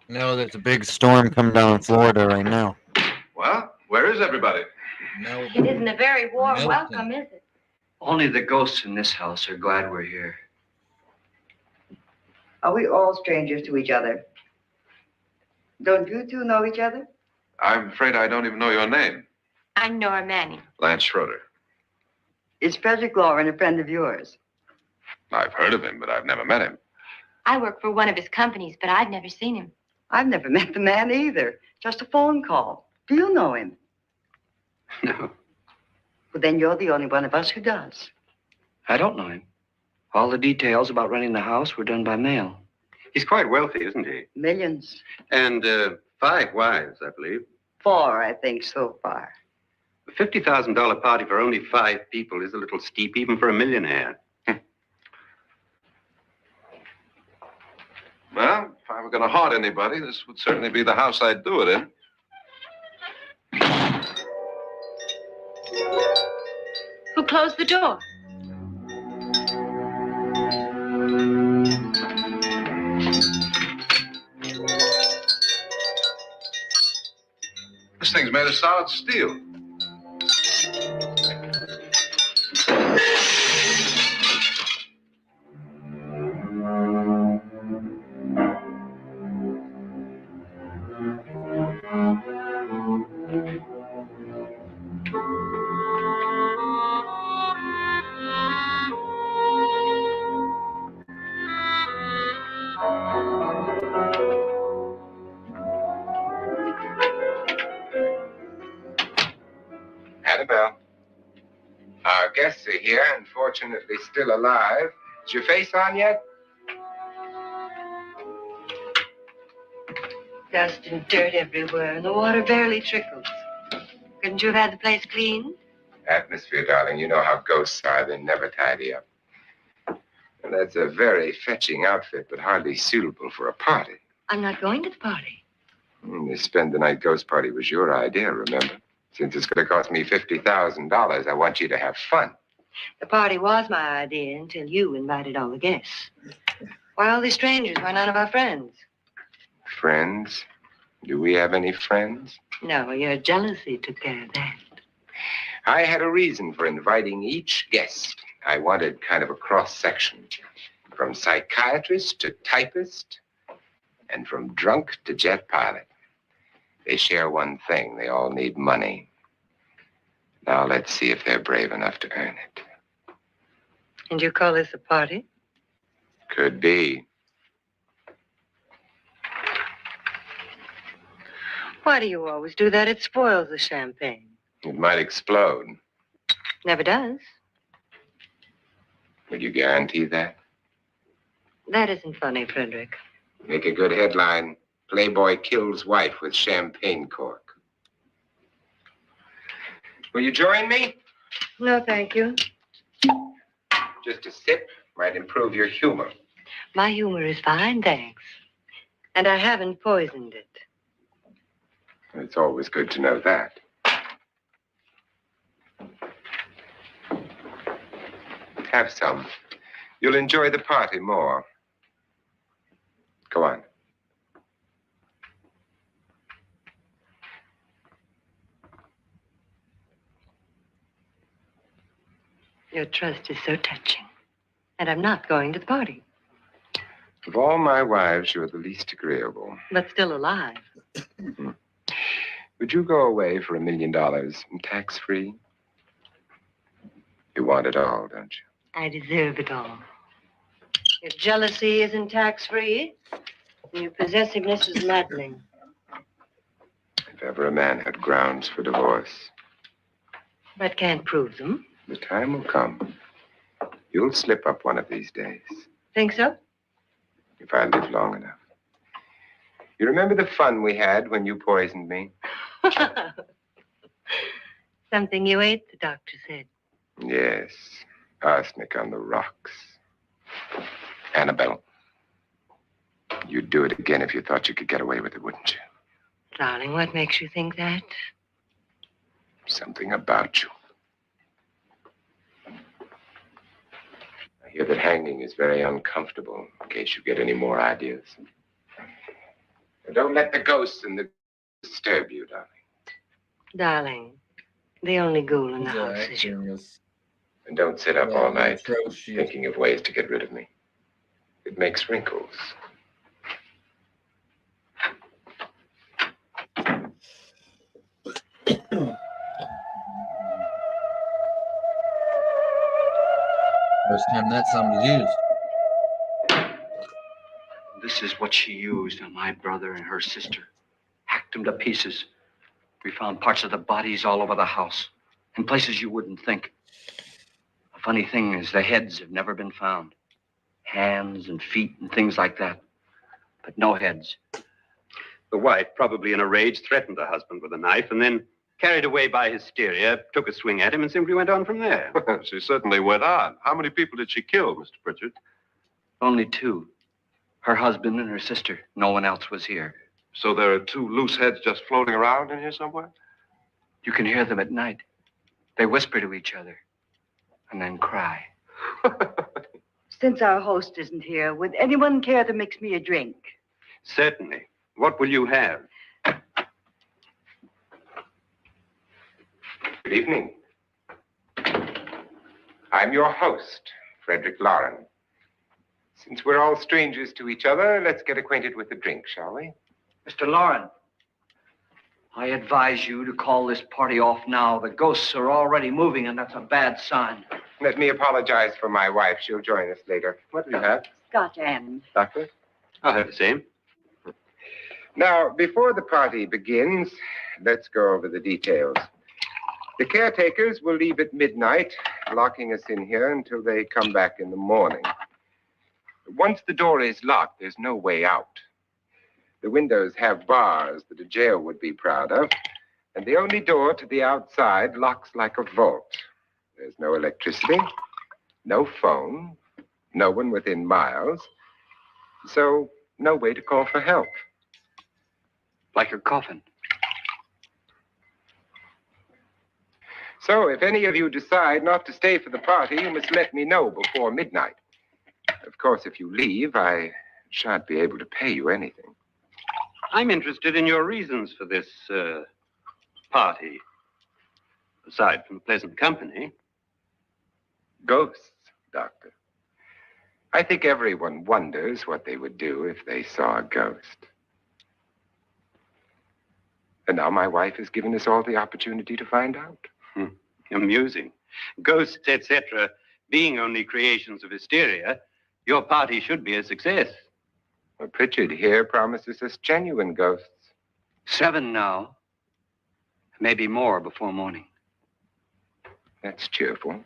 No, there's a big storm coming down in Florida right now. Well, where is everybody? It isn't a very warm welcome, is it? Only the ghosts in this house are glad we're here. Are we all strangers to each other? Don't you two know each other? I'm afraid I don't even know your name. I'm Nora Manning. Lance Schroeder. Is Frederick Lauren a friend of yours? I've heard of him, but I've never met him. I work for one of his companies, but I've never seen him. I've never met the man either. Just a phone call. Do you know him? No, Well, then you're the only one of us who does. I don't know him. All the details about running the house were done by mail. He's quite wealthy, isn't he? Millions. And 5 wives, I believe. 4, I think, so far. A $50,000 party for only 5 people is a little steep, even for a millionaire. Well, if I were going to haunt anybody, this would certainly be the house I'd do it in. Who closed the door? This thing's made of solid steel. Hi, Belle. Our guests are here, unfortunately still alive. Is your face on yet? Dust and dirt everywhere, and the water barely trickles. Couldn't you have had the place cleaned? Atmosphere, darling. You know how ghosts are. They never tidy up. And that's a very fetching outfit, but hardly suitable for a party. I'm not going to the party. The spend-the-night ghost party was your idea, remember? Since it's going to cost me $50,000, I want you to have fun. The party was my idea until you invited all the guests. Why all these strangers? Why none of our friends? Friends? Do we have any friends? No, your jealousy took care of that. I had a reason for inviting each guest. I wanted kind of a cross-section. From psychiatrist to typist, and from drunk to jet pilot. They share one thing. They all need money. Now let's see if they're brave enough to earn it. And you call this a party? Could be. Why do you always do that? It spoils the champagne. It might explode. Never does. Will you guarantee that? That isn't funny, Frederick. Make a good headline. Playboy kills wife with champagne cork. Will you join me? No, thank you. Just a sip might improve your humor. My humor is fine, thanks. And I haven't poisoned it. It's always good to know that. Have some. You'll enjoy the party more. Go on. Your trust is so touching. And I'm not going to the party. Of all my wives, you're the least agreeable. But still alive. Would you go away for $1 million tax-free? You want it all, don't you? I deserve it all. Your jealousy isn't tax-free. And your possessiveness is maddening. If ever a man had grounds for divorce. But can't prove them. The time will come. You'll slip up one of these days. Think so? If I live long enough. You remember the fun we had when you poisoned me? Something you ate, the doctor said. Yes. Arsenic on the rocks. Annabelle, you'd do it again if you thought you could get away with it, wouldn't you? Darling, what makes you think that? Something about you. I hear that hanging is very uncomfortable, in case you get any more ideas. And don't let the ghosts and the disturb you, darling. Darling, the only ghoul in the house is you. And don't sit up all night thinking of ways to get rid of me. It makes wrinkles. First time that sound was used. This is what she used on my brother and her sister. Hacked them to pieces. We found parts of the bodies all over the house. In places you wouldn't think. The funny thing is the heads have never been found. Hands and feet and things like that. But no heads. The wife, probably in a rage, threatened her husband with a knife and then, carried away by hysteria, took a swing at him and simply went on from there. She certainly went on. How many people did she kill, Mr. Pritchard? Only two. Her husband and her sister. No one else was here. So there are two loose heads just floating around in here somewhere? You can hear them at night. They whisper to each other and then cry. Since our host isn't here, would anyone care to mix me a drink? Certainly. What will you have? Good evening. I'm your host, Frederick Lauren. Since we're all strangers to each other, let's get acquainted with a drink, shall we? Mr. Lauren, I advise you to call this party off now. The ghosts are already moving, and that's a bad sign. Let me apologize for my wife. She'll join us later. What do you have? Scotch and. Doctor? I'll have the same. Now, before the party begins, let's go over the details. The caretakers will leave at midnight, locking us in here until they come back in the morning. Once the door is locked, there's no way out. The windows have bars that a jail would be proud of, and the only door to the outside locks like a vault. There's no electricity, no phone, no one within miles, so no way to call for help. Like a coffin. So if any of you decide not to stay for the party, you must let me know before midnight. Of course, if you leave, I shan't be able to pay you anything. I'm interested in your reasons for this party. Aside from pleasant company. Ghosts, Doctor. I think everyone wonders what they would do if they saw a ghost. And now my wife has given us all the opportunity to find out. Amusing. Ghosts, etc., being only creations of hysteria, your party should be a success. Well, Pritchard here promises us genuine ghosts. 7 now. Maybe more before morning. That's cheerful.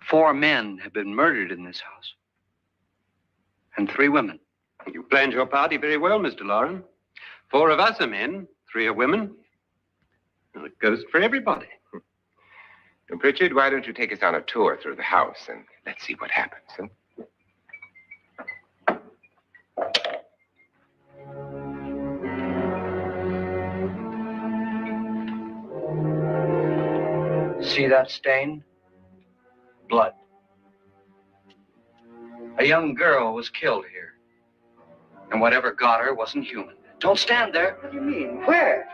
4 men have been murdered in this house. And 3 women. You planned your party very well, Mr. Loren. 4 of us are men, 3 are women. Well, a ghost for everybody. And Pritchard, why don't you take us on a tour through the house and let's see what happens, huh? See that stain? Blood. A young girl was killed here. And whatever got her wasn't human. Don't stand there. What do you mean? Where?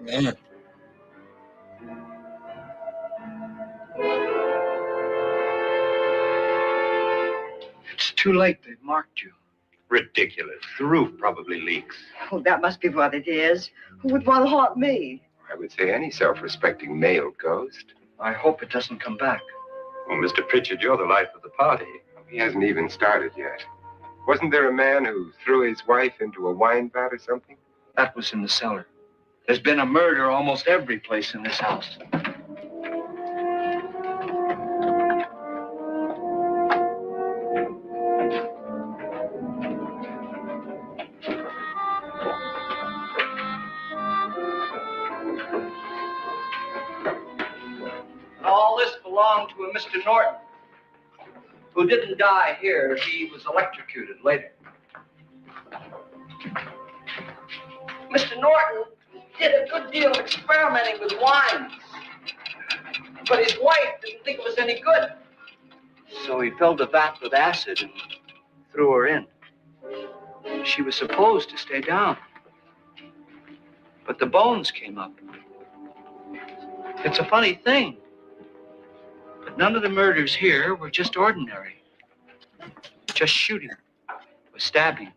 Man. It's too late. They've marked you. Ridiculous. The roof probably leaks. Oh, that must be what it is. Who would want to haunt me? I would say any self-respecting male ghost. I hope it doesn't come back. Well, Mr. Pritchard, you're the life of the party. He hasn't even started yet. Wasn't there a man who threw his wife into a wine vat or something? That was in the cellar. There's been a murder almost every place in this house. All this belonged to a Mr. Norton, who didn't die here. He was electrocuted later. Mr. Norton did a good deal of experimenting with wines, but his wife didn't think it was any good. So he filled the vat with acid and threw her in. She was supposed to stay down, but the bones came up. It's a funny thing, but none of the murders here were just ordinary. Just shooting or stabbing.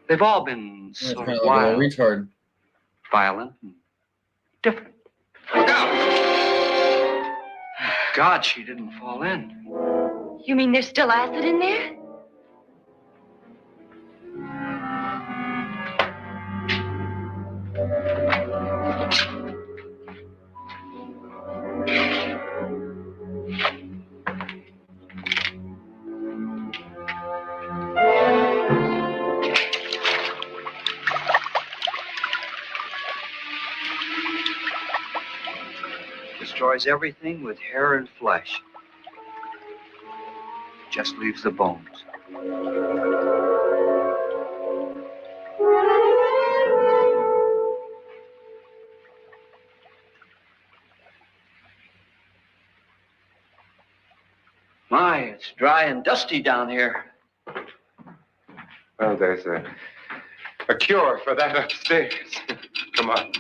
They've all been sort of wild, like a retard. violent, and different. Look out! God, she didn't fall in. You mean there's still acid in there? Destroys everything with hair and flesh. Just leaves the bones. My, it's dry and dusty down here. Well, there's a cure for that upstairs. Come on.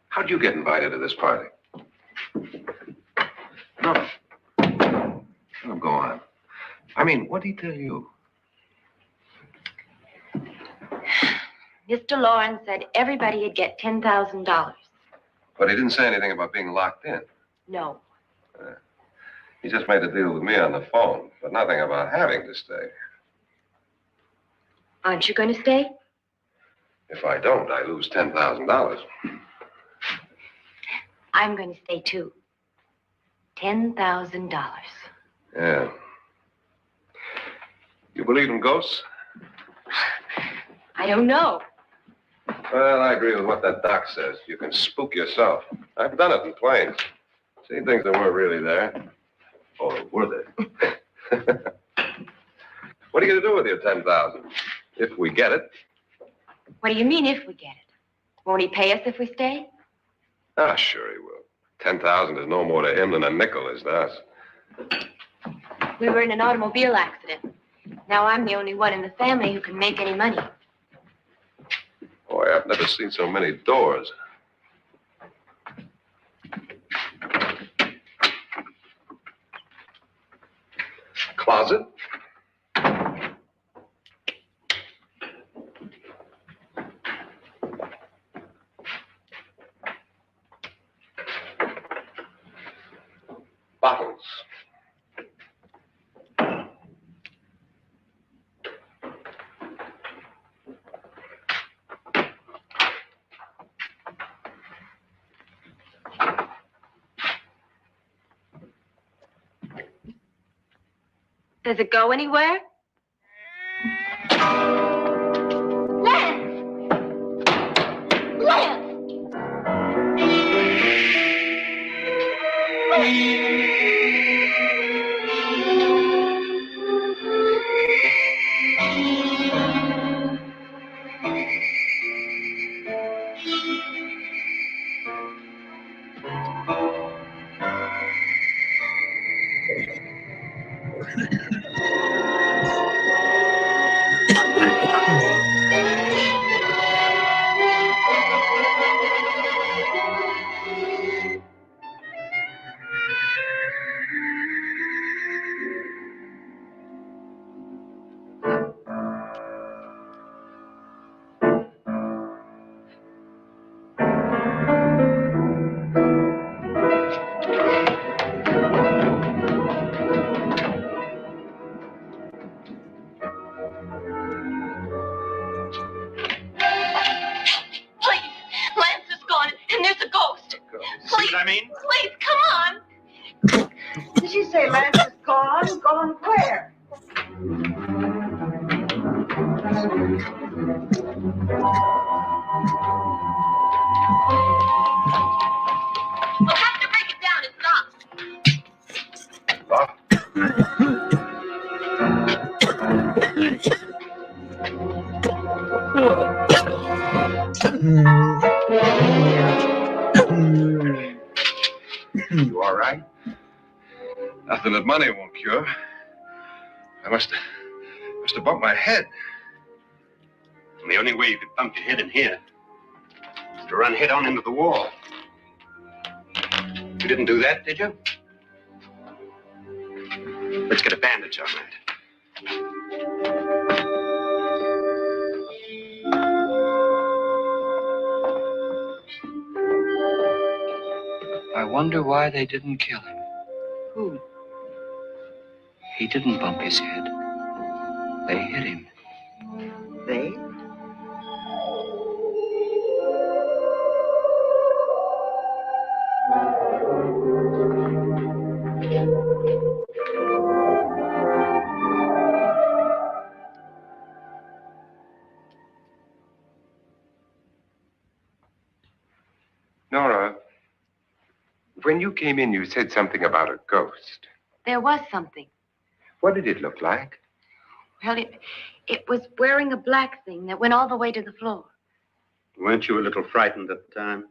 How'd you get invited to this party? No. Oh, go on. I mean, what did he tell you? Mr. Lawrence said everybody'd get $10,000. But he didn't say anything about being locked in. No. He just made a deal with me on the phone, but nothing about having to stay. Aren't you going to stay? If I don't, I lose $10,000. I'm going to stay too. $10,000. Yeah. You believe in ghosts? I don't know. Well, I agree with what that doc says. You can spook yourself. I've done it in planes. Seen things that weren't really there. Or were they? What are you going to do with your $10,000? If we get it. What do you mean if we get it? Won't he pay us if we stay? Ah, sure he will. 10,000 is no more to him than a nickel is to us. We were in an automobile accident. Now I'm the only one in the family who can make any money. Boy, I've never seen so many doors. Closet. Bottles. Does it go anywhere? Lance! Lance! See what I mean? Please, come on. Did she say Lance is gone? Gone where? We'll have to break it down. It's locked. You all right? Nothing that money won't cure. I must have bumped my head. And the only way you could bump your head in here is to run head on into the wall. You didn't do that, did you? Let's get a bandage on that. I wonder why they didn't kill him. Who? He didn't bump his head. They hit him. They? Nora, when you came in, you said something about a ghost. There was something. What did it look like? Well, it was wearing a black thing that went all the way to the floor. Weren't you a little frightened at the time?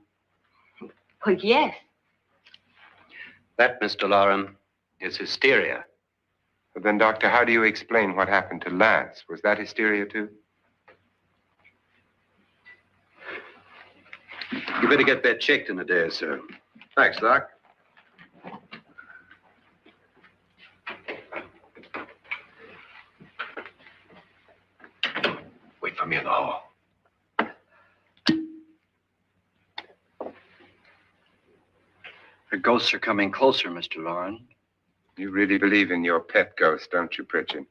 Well, yes. That, Mr. Loren, is hysteria. Well, then, Doctor, how do you explain what happened to Lance? Was that hysteria, too? You better get that checked in a day or so. Thanks, Doc. Wait for me in the hall. The ghosts are coming closer, Mr. Loren. You really believe in your pet ghost, don't you, Pritchard?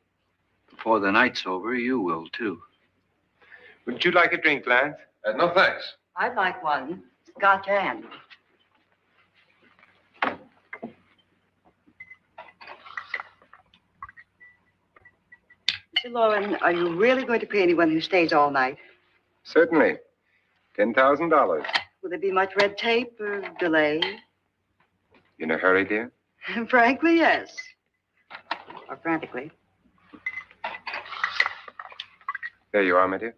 Before the night's over, you will, too. Would you like a drink, Lance? No, thanks. I'd like one. Scotch and. Mr. Loren, are you really going to pay anyone who stays all night? Certainly. $10,000. Will there be much red tape or delay? You in a hurry, dear? Frankly, yes. Or frantically. There you are, my dear.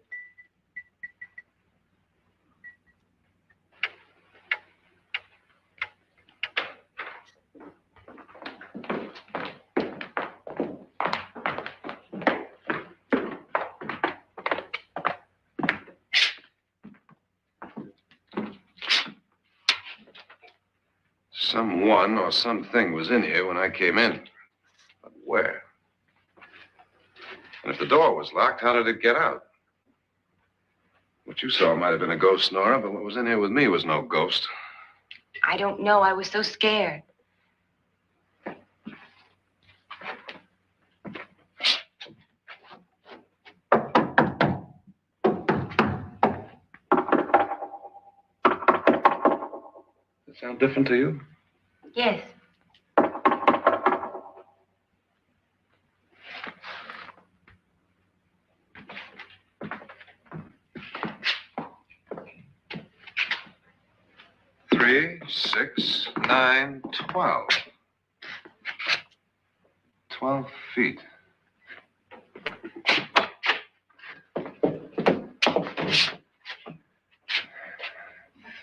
Someone or something was in here when I came in. But where? And if the door was locked, how did it get out? What you saw might have been a ghost, Nora, but what was in here with me was no ghost. I don't know. I was so scared. Does it sound different to you? Yes. Three, 6, 9, 12. 12 feet.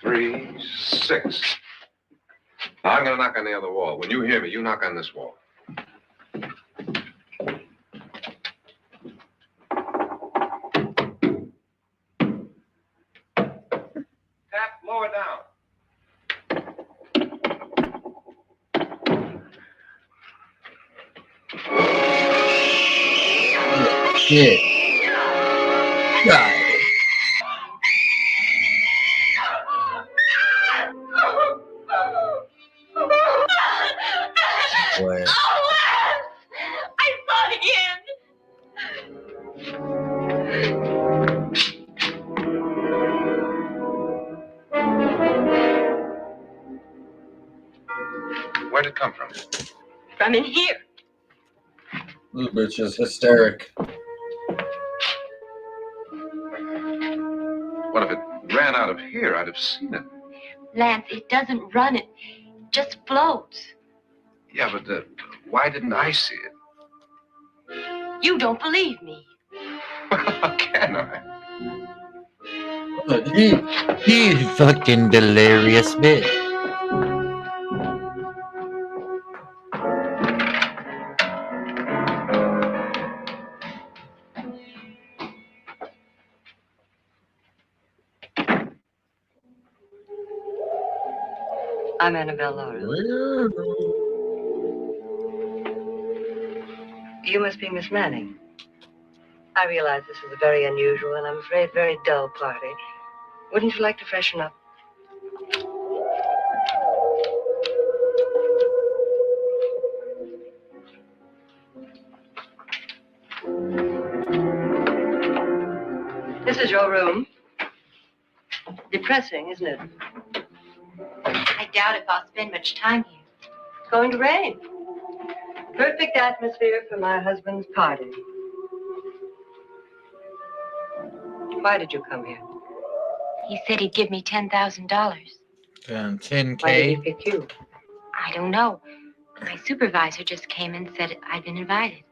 Three, 6. Now, I'm going to knock on the other wall. When you hear me, you knock on this wall. Tap lower down. Shit. God. What? I saw it again. Where'd it come from? From in here. This bitch is hysteric. What if it ran out of here? I'd have seen it. Lance, it doesn't run. It just floats. Yeah, but why didn't I see it? You don't believe me. How can I? He fucking delirious bitch. I'm Annabelle Loren. You must be Miss Manning. I realize this is a very unusual and I'm afraid very dull party. Wouldn't you like to freshen up? This is your room. Depressing, isn't it? I doubt if I'll spend much time here. It's going to rain. Perfect atmosphere for my husband's party. Why did you come here? He said he'd give me $10,000. Why did he 10K. pick you? I don't know. My supervisor just came and said I'd been invited.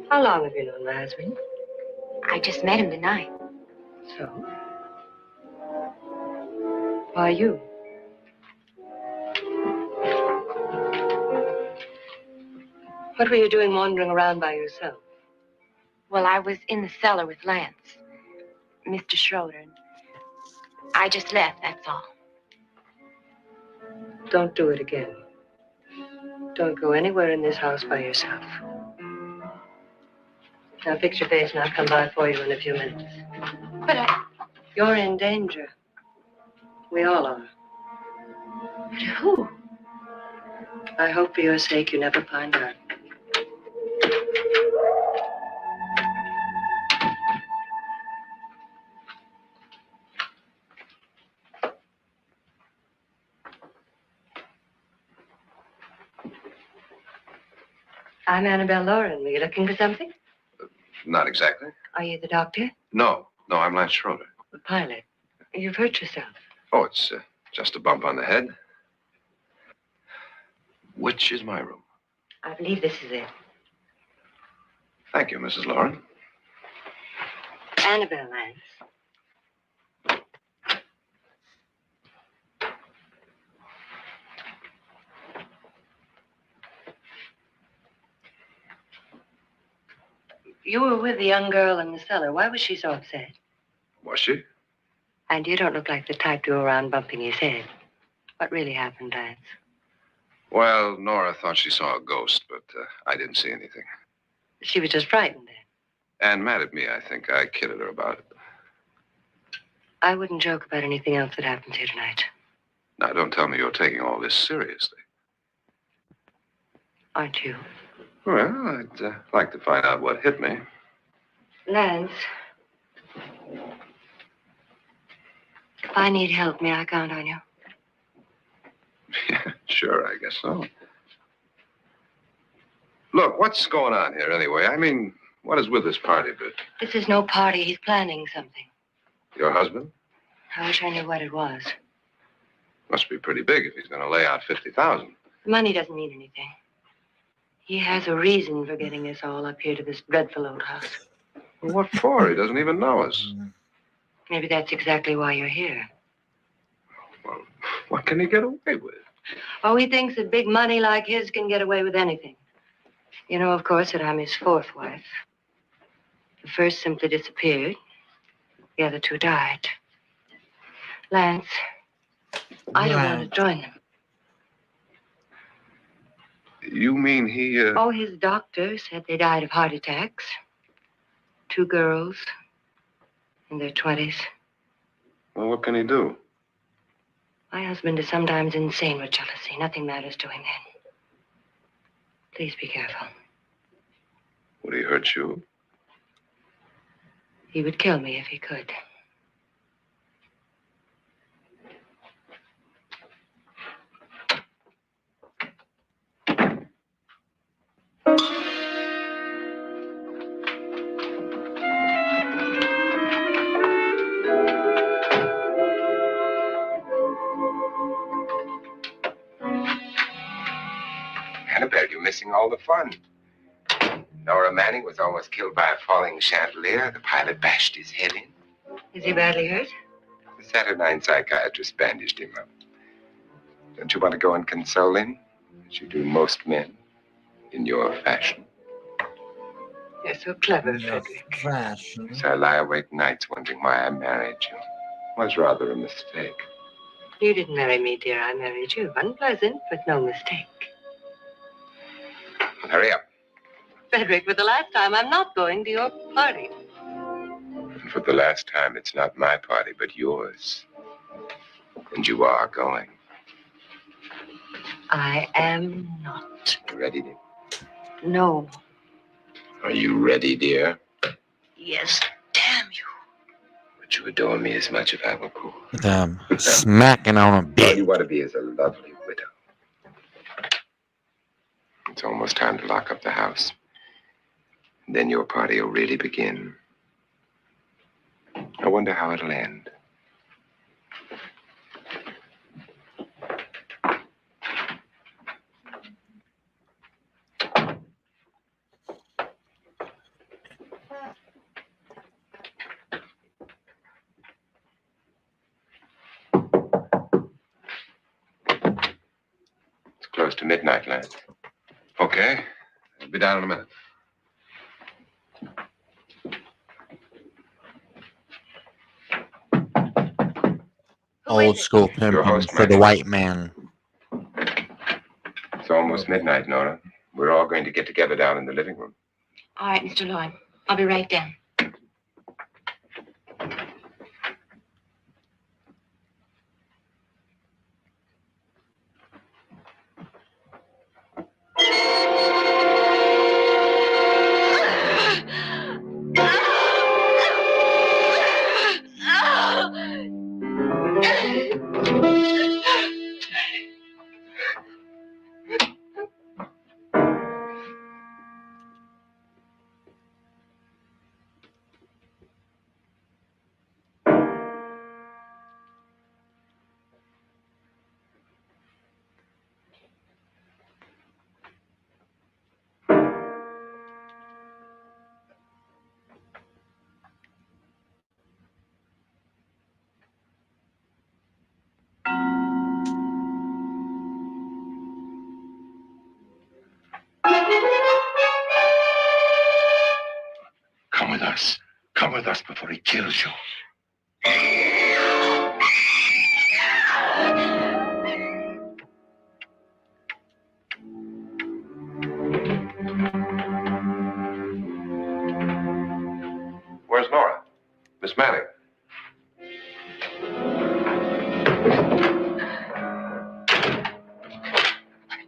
How long have you known my husband? I just met him tonight. So? Why you? What were you doing wandering around by yourself? Well, I was in the cellar with Lance, Mr. Schroeder. I just left, that's all. Don't do it again. Don't go anywhere in this house by yourself. Now fix your face and I'll come by for you in a few minutes. But You're in danger. We all are. But who? I hope for your sake you never find out. I'm Annabelle Lauren. Were you looking for something? Not exactly. Are you the doctor? No, I'm Lance Schroeder. The pilot. You've hurt yourself. Oh, it's just a bump on the head. Which is my room? I believe this is it. Thank you, Mrs. Lauren. Annabelle Lance. You were with the young girl in the cellar. Why was she so upset? Was she? And you don't look like the type to go around bumping his head. What really happened, Lance? Well, Nora thought she saw a ghost, but I didn't see anything. She was just frightened then. And mad at me, I think. I kidded her about it. I wouldn't joke about anything else that happens here tonight. Now, don't tell me you're taking all this seriously. Aren't you? Well, I'd like to find out what hit me. Lance. If I need help, may I count on you? Yeah, sure, I guess so. Look, what's going on here anyway? I mean, what is with this party bit? This is no party. He's planning something. Your husband? I wish I knew what it was. Must be pretty big if he's going to lay out 50,000. Money doesn't mean anything. He has a reason for getting us all up here to this dreadful old house. Well, what for? He doesn't even know us. Maybe that's exactly why you're here. Well, what can he get away with? Oh, he thinks that big money like his can get away with anything. You know, of course, that I'm his fourth wife. The first simply disappeared. The other two died. Lance, I don't want to join them. You mean he, Oh, his doctor said they died of heart attacks. 2 girls in their 20s. Well, what can he do? My husband is sometimes insane with jealousy. Nothing matters to him then. Please be careful. Would he hurt you? He would kill me if he could. Annabelle, you're missing all the fun. Nora Manning was almost killed by a falling chandelier. The pilot bashed his head in. Is he badly hurt? The Saturnine psychiatrist bandaged him up. Don't you want to go and console him, as you do most men, in your fashion? You're so clever, Frederick. Fashion. So I lie awake nights wondering why I married you. It was rather a mistake. You didn't marry me, dear. I married you. Unpleasant, but no mistake. Well, hurry up. Frederick, for the last time, I'm not going to your party. And for the last time, it's not my party, but yours. And you are going. I am not. You ready, dear? No. Are you ready, dear? Yes, damn you. Would you adore me as much if I were poor? Them smacking on a All bit. you want to be is a lovely widow. It's almost time to lock up the house. And then your party will really begin. I wonder how it'll end. It's close to midnight, Lance. Okay. I'll be down in a minute. Old school Your pimping host, for the Matt. white man. It's almost midnight, Nora. We're all going to get together down in the living room. All right, Mr. Lloyd. I'll be right down. with us. Come with us before he kills you. Where's Nora? Miss Manning.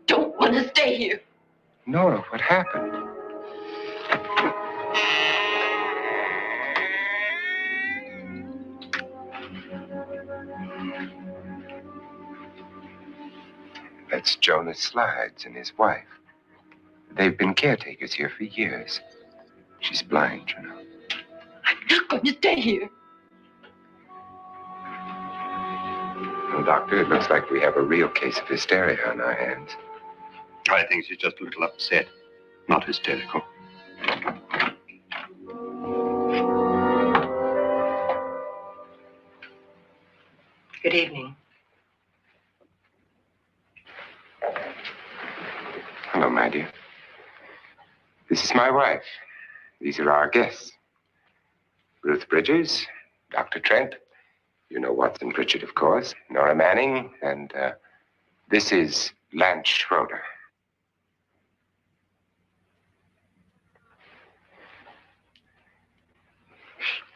Don't want to stay here. Nora, what happened? That's Jonas Slides and his wife. They've been caretakers here for years. She's blind, you know. I'm not going to stay here. Well, Doctor, it looks like we have a real case of hysteria on our hands. I think she's just a little upset, not hysterical. Good evening. Hello, my dear. This is my wife. These are our guests. Ruth Bridges, Dr. Trent. You know Watson Pritchard, of course. Nora Manning, and this is Lance Schroeder.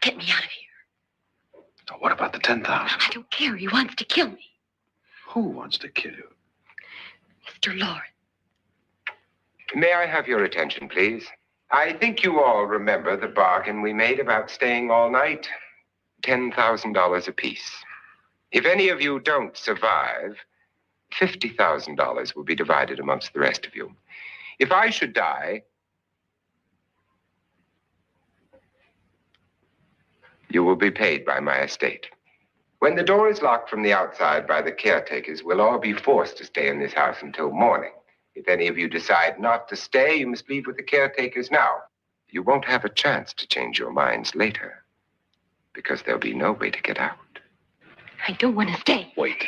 Get me out of here. Now, what about the 10,000? I don't care. He wants to kill me. Who wants to kill you? Mr. Lawrence. May I have your attention, please? I think you all remember the bargain we made about staying all night. $10,000 apiece. If any of you don't survive, $50,000 will be divided amongst the rest of you. If I should die, you will be paid by my estate. When the door is locked from the outside by the caretakers, we'll all be forced to stay in this house until morning. If any of you decide not to stay, you must leave with the caretakers now. You won't have a chance to change your minds later, because there'll be no way to get out. I don't want to stay. Wait.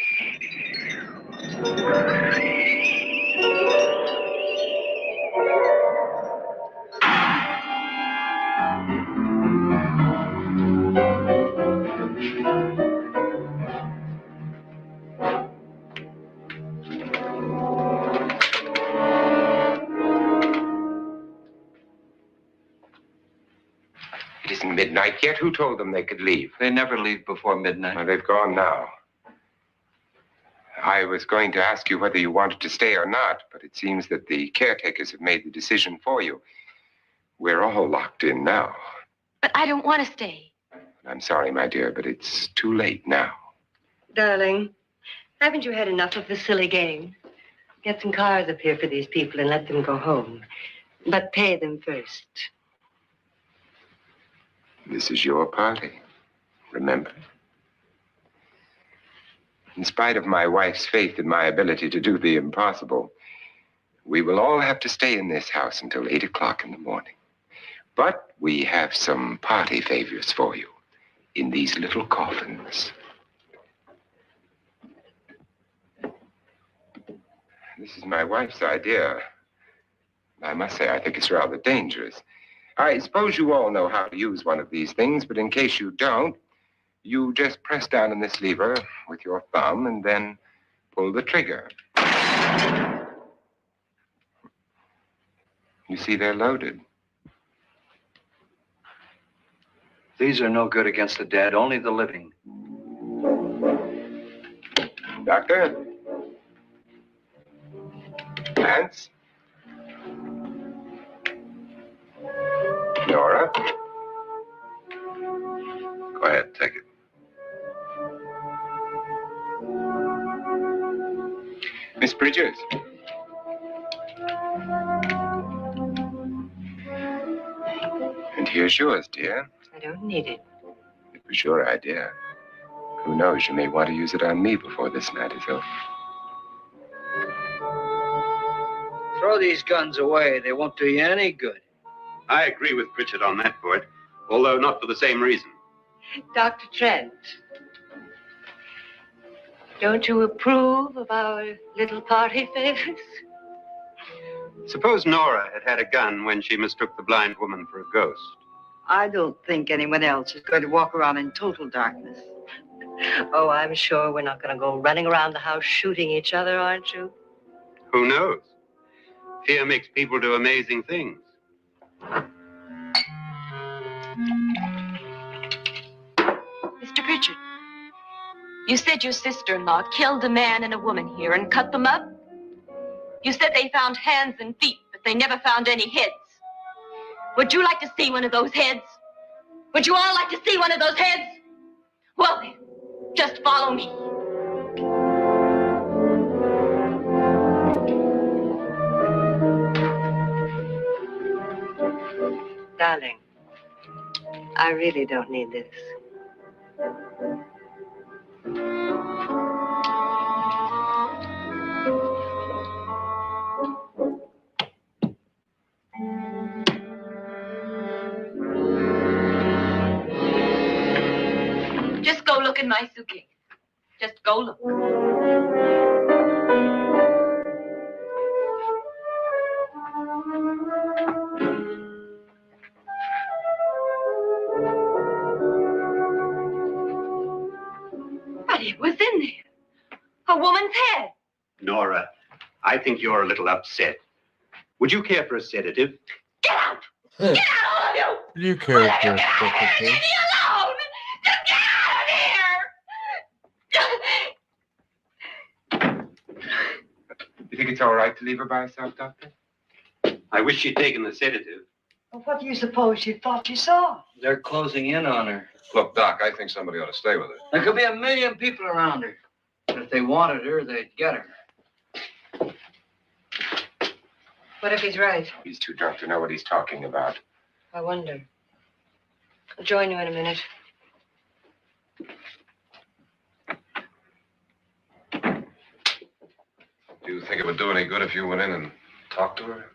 It isn't midnight yet. Who told them they could leave? They never leave before midnight. Well, they've gone now. I was going to ask you whether you wanted to stay or not, but it seems that the caretakers have made the decision for you. We're all locked in now. But I don't want to stay. I'm sorry, my dear, but it's too late now. Darling, haven't you had enough of this silly game? Get some cars up here for these people and let them go home. But pay them first. This is your party, remember? In spite of my wife's faith in my ability to do the impossible, we will all have to stay in this house until 8 o'clock in the morning. But we have some party favors for you in these little coffins. This is my wife's idea. I must say, I think it's rather dangerous. I suppose you all know how to use one of these things, but in case you don't, you just press down on this lever with your thumb and then pull the trigger. You see, they're loaded. These are no good against the dead, only the living. Doctor? Lance? Nora? Go ahead, take it. Miss Bridges? And here's yours, dear. I don't need it. It was your idea. Who knows, you may want to use it on me before this night is over. Throw these guns away. They won't do you any good. I agree with Pritchard on that point, although not for the same reason. Dr. Trent, don't you approve of our little party favors? Suppose Nora had had a gun when she mistook the blind woman for a ghost. I don't think anyone else is going to walk around in total darkness. Oh, I'm sure we're not going to go running around the house shooting each other, aren't you? Who knows? Fear makes people do amazing things. Mr. Pritchard, you said your sister-in-law killed a man and a woman here and cut them up? You said they found hands and feet, but they never found any heads. Would you like to see one of those heads? Would you all like to see one of those heads? Well, then, just follow me. Darling, I really don't need this. Just go look in my suitcase. Just go look. But it was in there. A woman's head. Nora, I think you're a little upset. Would you care for a sedative? Get out! Get out, all of you! Do you care for a Leave me alone! Just get out of here! You think it's all right to leave her by herself, Doctor? I wish she'd taken the sedative. Well, what do you suppose she thought she saw? They're closing in on her. Look, Doc, I think somebody ought to stay with her. There could be 1 million people around her. But if they wanted her, they'd get her. What if he's right? He's too drunk to know what he's talking about. I wonder. I'll join you in a minute. Do you think it would do any good if you went in and talked to her?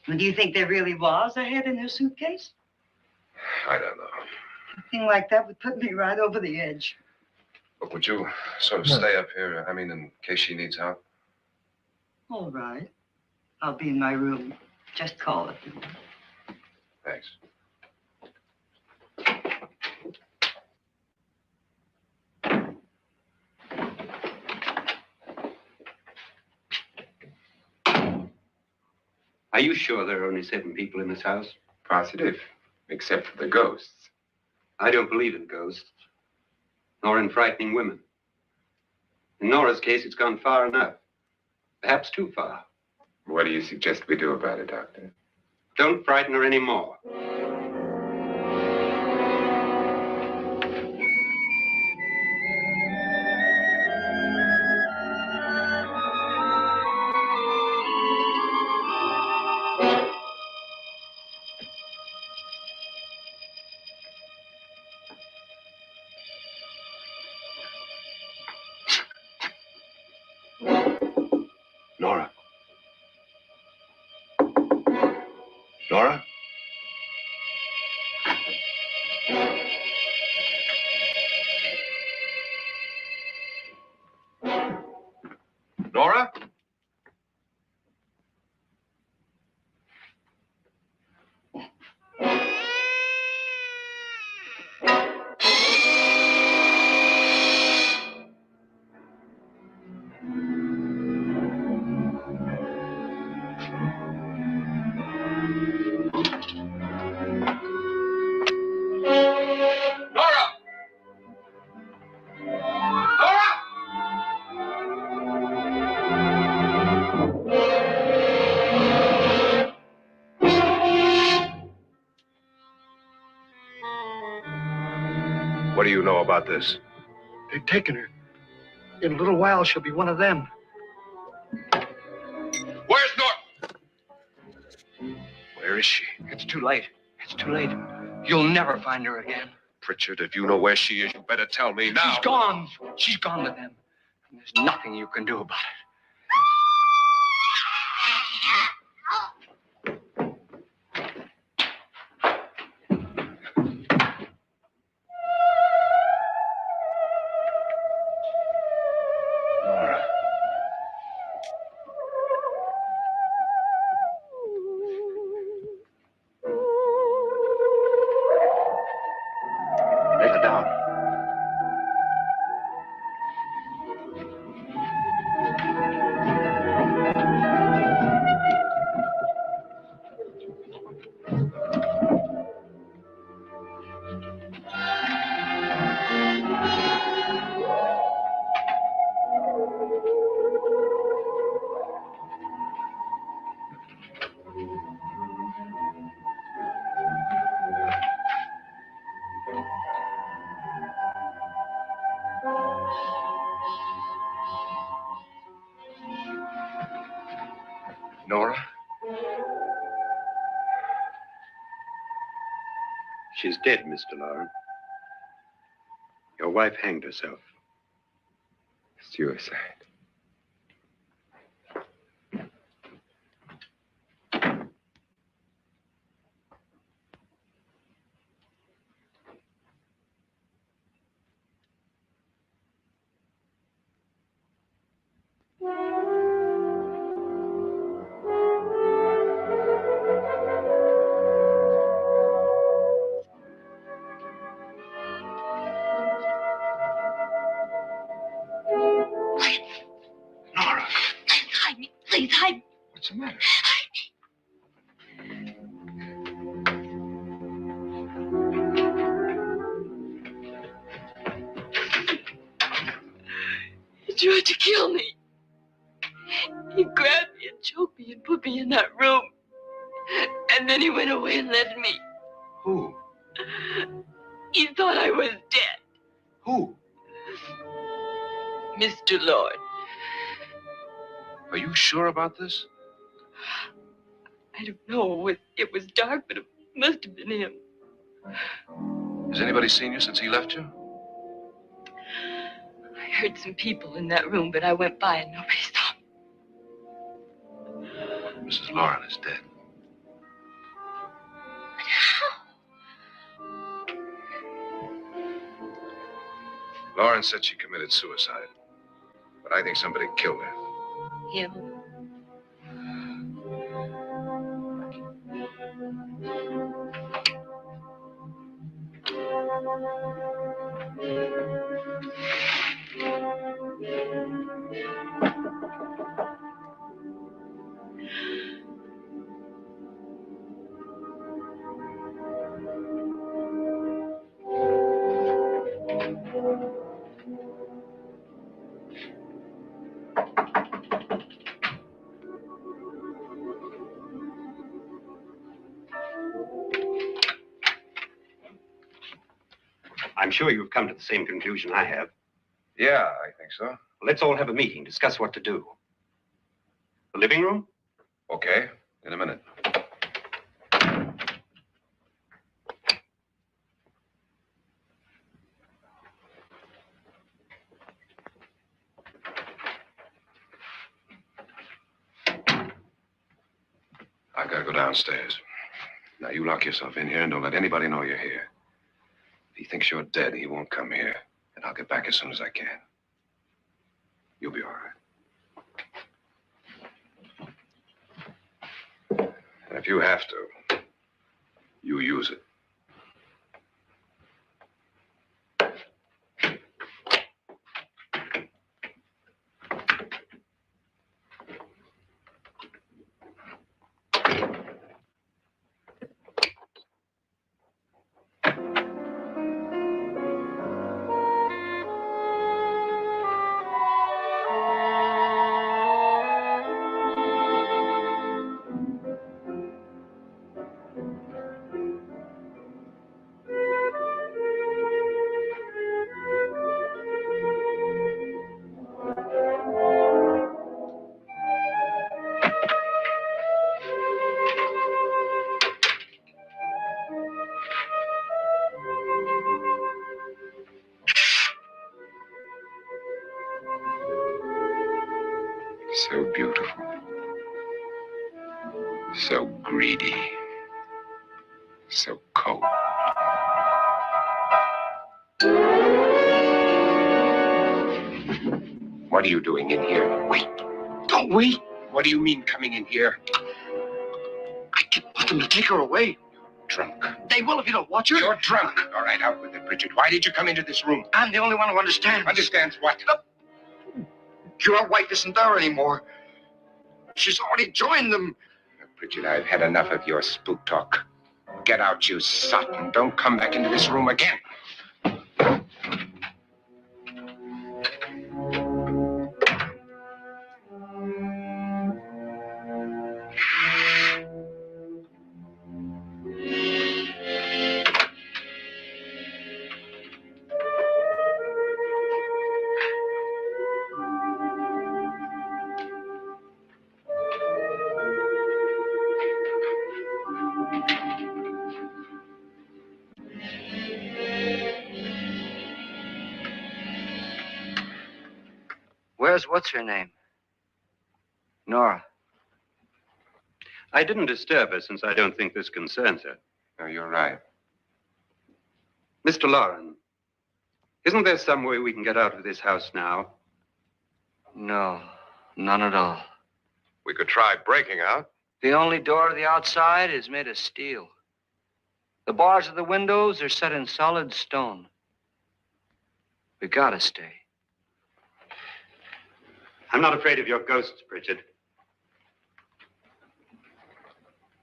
And do you think there really was a head in her suitcase? I don't know. A thing like that would put me right over the edge. Look, would you sort of stay up here? I mean, in case she needs help? All right. I'll be in my room. Just call it. Thanks. Are you sure there are only 7 people in this house? Positive, except for the ghosts. I don't believe in ghosts, nor in frightening women. In Nora's case, it's gone far enough. Perhaps too far. What do you suggest we do about it, Doctor? Don't frighten her anymore. Nora. Nora? Nora? What do you know about this? They've taken her. In a little while, she'll be one of them. Where's Norton? Where is she? It's too late. It's too late. You'll never find her again. Pritchard, if you know where she is, you better tell me now. She's gone. She's gone with them. And there's nothing you can do about it. She's dead, Mr. Lauren. Your wife hanged herself. Suicide. Nora, Hide me. Please, hide me. what's the matter? He tried to kill me. He grabbed me and choked me and put me in that room. And then he went away and left me. Who? He thought I was dead. Who? Mr. Lord. Are you sure about this? I don't know. It was dark, but it must have been him. Has anybody seen you since he left you? I heard some people in that room, but I went by and nobody saw me. Mrs. Lauren is dead. But how? Lauren said she committed suicide. But I think somebody killed her. Him. I'm sure you've come to the same conclusion I have. Yeah, I think so. Let's all have a meeting, discuss what to do. The living room? Okay, in a minute. I've got to go downstairs. Now, you lock yourself in here and don't let anybody know you're here. If he thinks you're dead, he won't come here. And I'll get back as soon as I can. You'll be all right. And if you have to, you use it. So beautiful. So greedy. So cold. What are you doing in here? Wait. Don't wait. What do you mean coming in here? I can't want them to take her away. Drunk. They will if you don't watch her. You're drunk. All right, out with it, Bridget. Why did you come into this room? I'm the only one who understands. Understands what? Your wife isn't there anymore. She's already joined them. Bridget, I've had enough of your spook talk. Get out, you sot, and don't come back into this room again. Where's what's her name? Nora. I didn't disturb her since I don't think this concerns her. No, you're right. Mr. Lauren, isn't there some way we can get out of this house now? No, none at all. We could try breaking out. The only door to the outside is made of steel. The bars of the windows are set in solid stone. We gotta stay. I'm not afraid of your ghosts, Pritchard.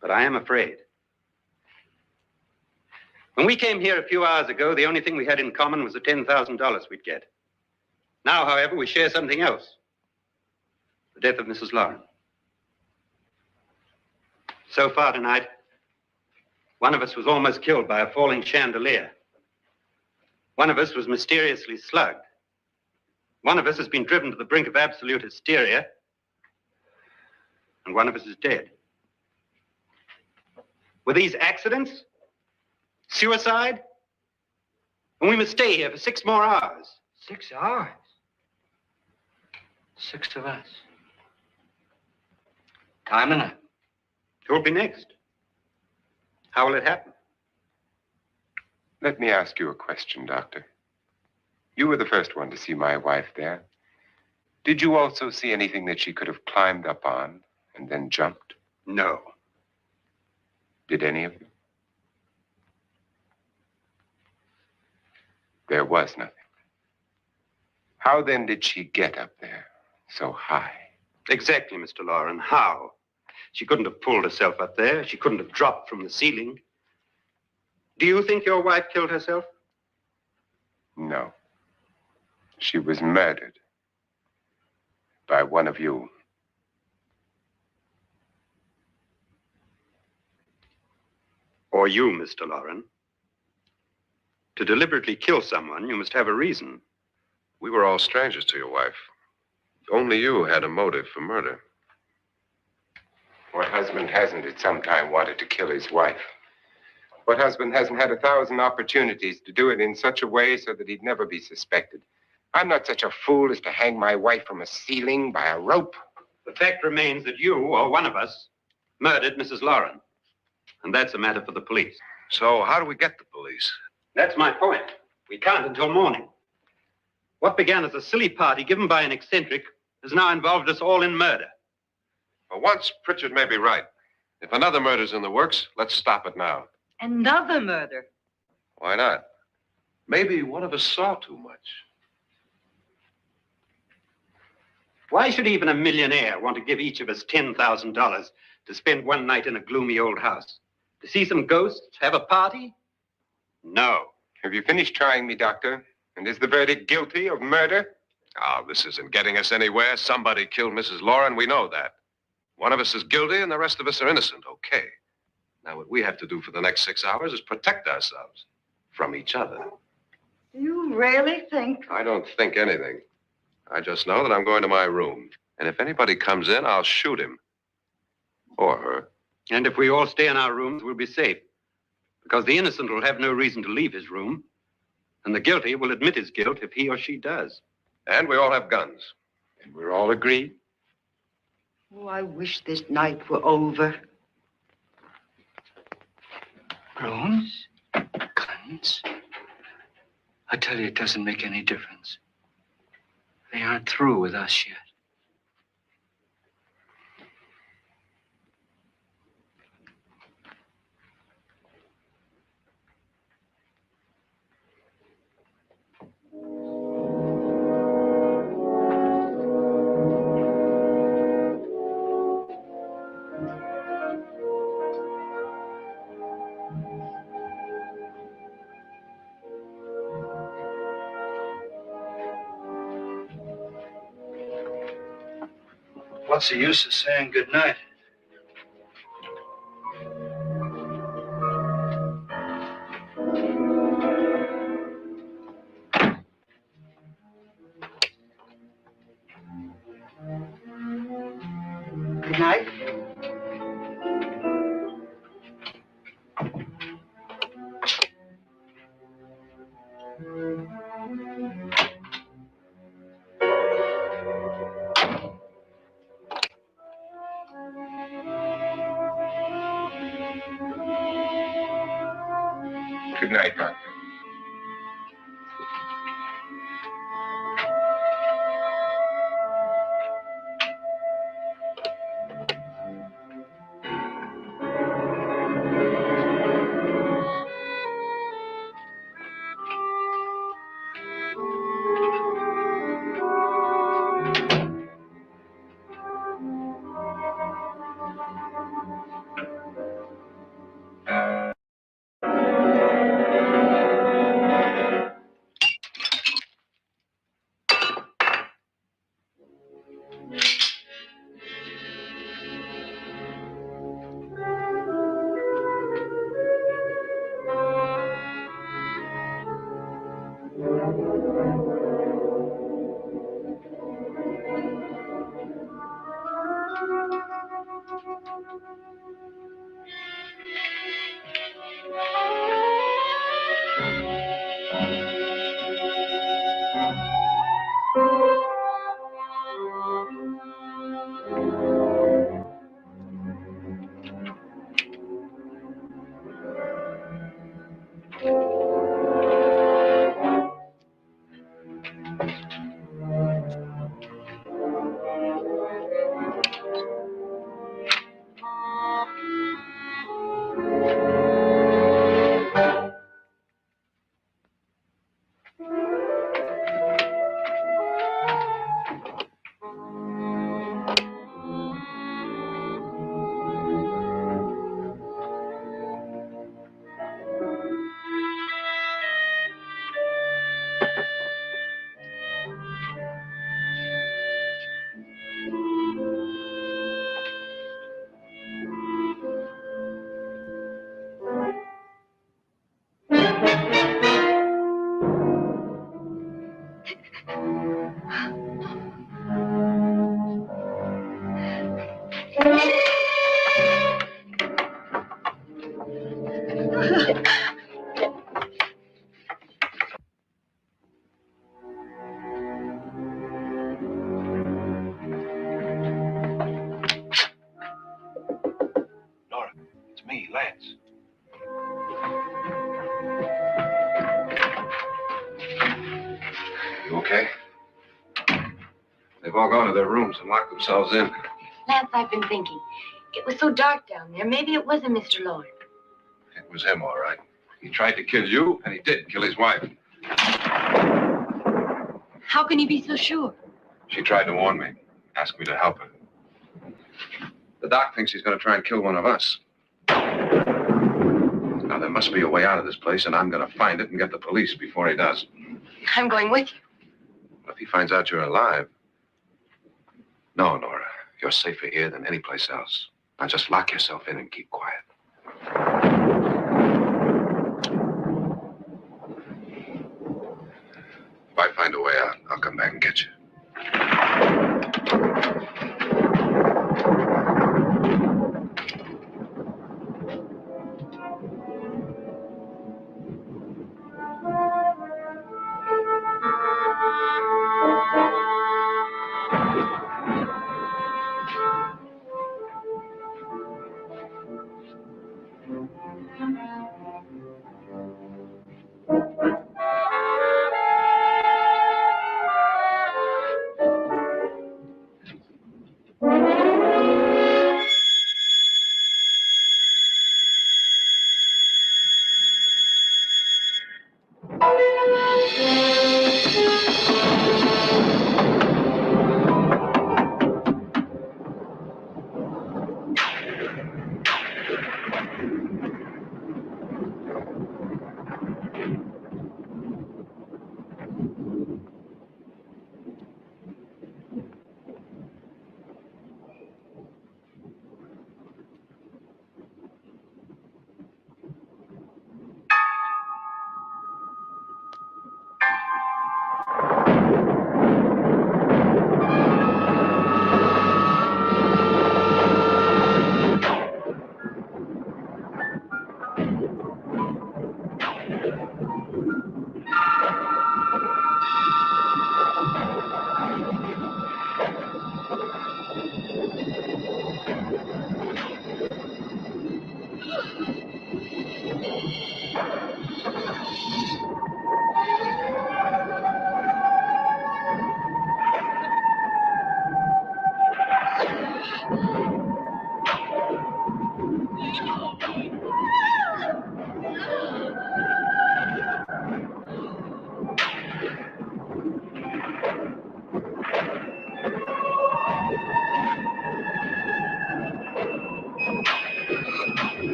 But I am afraid. When we came here a few hours ago, the only thing we had in common was the $10,000 we'd get. Now, however, we share something else. The death of Mrs. Lauren. So far tonight, one of us was almost killed by a falling chandelier. One of us was mysteriously slugged. One of us has been driven to the brink of absolute hysteria. And one of us is dead. Were these accidents? Suicide? And we must stay here for 6 more hours. 6 hours? 6 of us. Time enough. Who'll be next? How will it happen? Let me ask you a question, Doctor. You were the first one to see my wife there. Did you also see anything that she could have climbed up on and then jumped? No. Did any of you? There was nothing. How then did she get up there so high? Exactly, Mr. Lauren. How? She couldn't have pulled herself up there. She couldn't have dropped from the ceiling. Do you think your wife killed herself? No. She was murdered by one of you. Or you, Mr. Lauren. To deliberately kill someone, you must have a reason. We were all strangers to your wife. Only you had a motive for murder. What husband hasn't at some time wanted to kill his wife? What husband hasn't had 1,000 opportunities to do it in such a way so that he'd never be suspected? I'm not such a fool as to hang my wife from a ceiling by a rope. The fact remains that you, or one of us, murdered Mrs. Lauren. And that's a matter for the police. So how do we get the police? That's my point. We can't until morning. What began as a silly party given by an eccentric has now involved us all in murder. For once, Pritchard may be right. If another murder's in the works, let's stop it now. Another murder? Why not? Maybe one of us saw too much. Why should even a millionaire want to give each of us $10,000 to spend one night in a gloomy old house? To see some ghosts, have a party? No. Have you finished trying me, Doctor? And is the verdict guilty of murder? Oh, this isn't getting us anywhere. Somebody killed Mrs. Lauren. We know that. One of us is guilty and the rest of us are innocent. Okay. Now, what we have to do for the next 6 hours is protect ourselves from each other. You really think? I don't think anything. I just know that I'm going to my room. And if anybody comes in, I'll shoot him. Or her. And if we all stay in our rooms, we'll be safe. Because the innocent will have no reason to leave his room. And the guilty will admit his guilt if he or she does. And we all have guns. And we're all agreed? Oh, I wish this night were over. Rooms? Guns? I tell you, it doesn't make any difference. They aren't through with us yet. What's the use of saying goodnight? Good night. Good night, Doctor. It's me, Lance. You okay? They've all gone to their rooms and locked themselves in. Lance, I've been thinking. It was so dark down there. Maybe it wasn't Mr. Lord. It was him, all right. He tried to kill you, and he did kill his wife. How can you be so sure? She tried to warn me, asked me to help her. The doc thinks he's going to try and kill one of us. Now, there must be a way out of this place, and I'm going to find it and get the police before he does. I'm going with you. If he finds out you're alive... No, Nora. You're safer here than any place else. Now, just lock yourself in and keep quiet. If I find a way out, I'll come back and get you.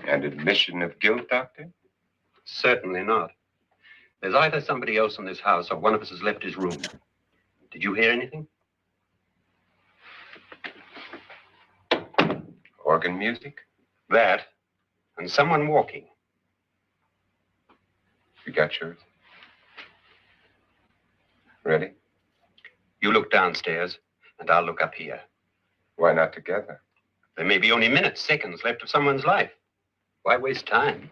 And admission of guilt, Doctor? Certainly not. There's either somebody else in this house or one of us has left his room. Did you hear anything? Organ music? That, and someone walking. You got yours? Ready? You look downstairs, and I'll look up here. Why not together? There may be only minutes, seconds left of someone's life. Why waste time?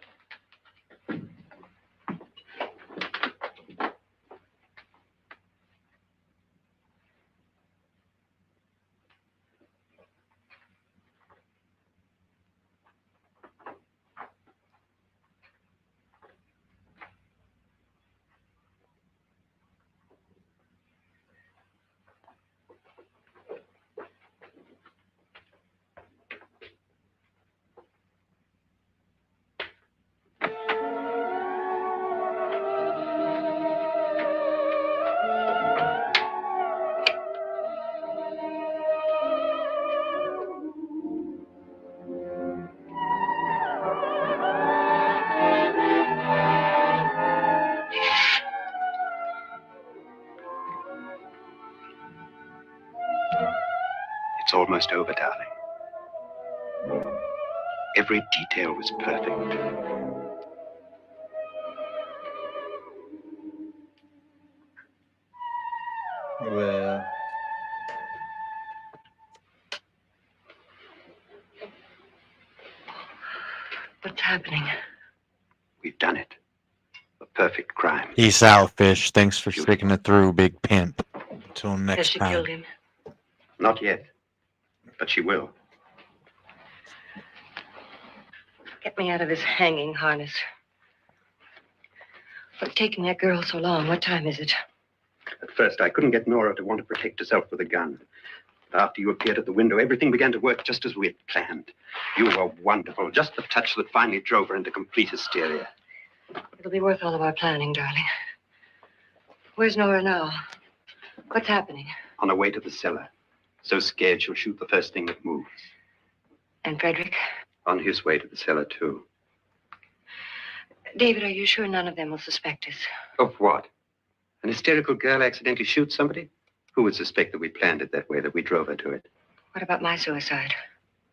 It's almost over, darling. Every detail was perfect. Well, What's happening? We've done it. A perfect crime. Peace out, fish. Thanks for sticking it through, big pimp. Until Has next she time. killed him? Not yet, but she will. Get me out of this hanging harness. What's taking that girl so long? What time is it? At first, I couldn't get Nora to want to protect herself with a gun. But after you appeared at the window, everything began to work just as we had planned. You were wonderful. Just the touch that finally drove her into complete hysteria. It'll be worth all of our planning, darling. Where's Nora now? What's happening? On her way to the cellar. So scared she'll shoot the first thing that moves. And Frederick? On his way to the cellar, too. David, are you sure none of them will suspect us? Of what? An hysterical girl accidentally shoots somebody? Who would suspect that we planned it that way, that we drove her to it? What about my suicide?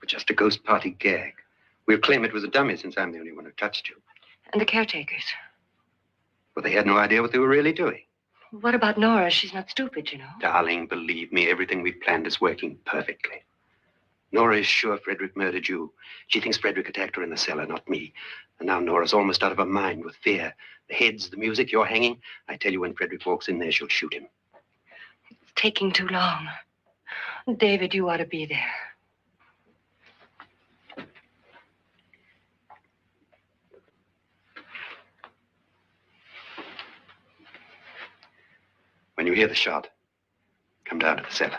But just a ghost party gag. We'll claim it was a dummy since I'm the only one who touched you. And the caretakers? Well, they had no idea what they were really doing. What about Nora? She's not stupid, you know. Darling, believe me, everything we planned is working perfectly. Nora is sure Frederick murdered you. She thinks Frederick attacked her in the cellar, not me. And now Nora's almost out of her mind with fear. The heads, the music, you're hanging. I tell you, when Frederick walks in there, she'll shoot him. It's taking too long. David, you ought to be there. When you hear the shot, come down to the cellar.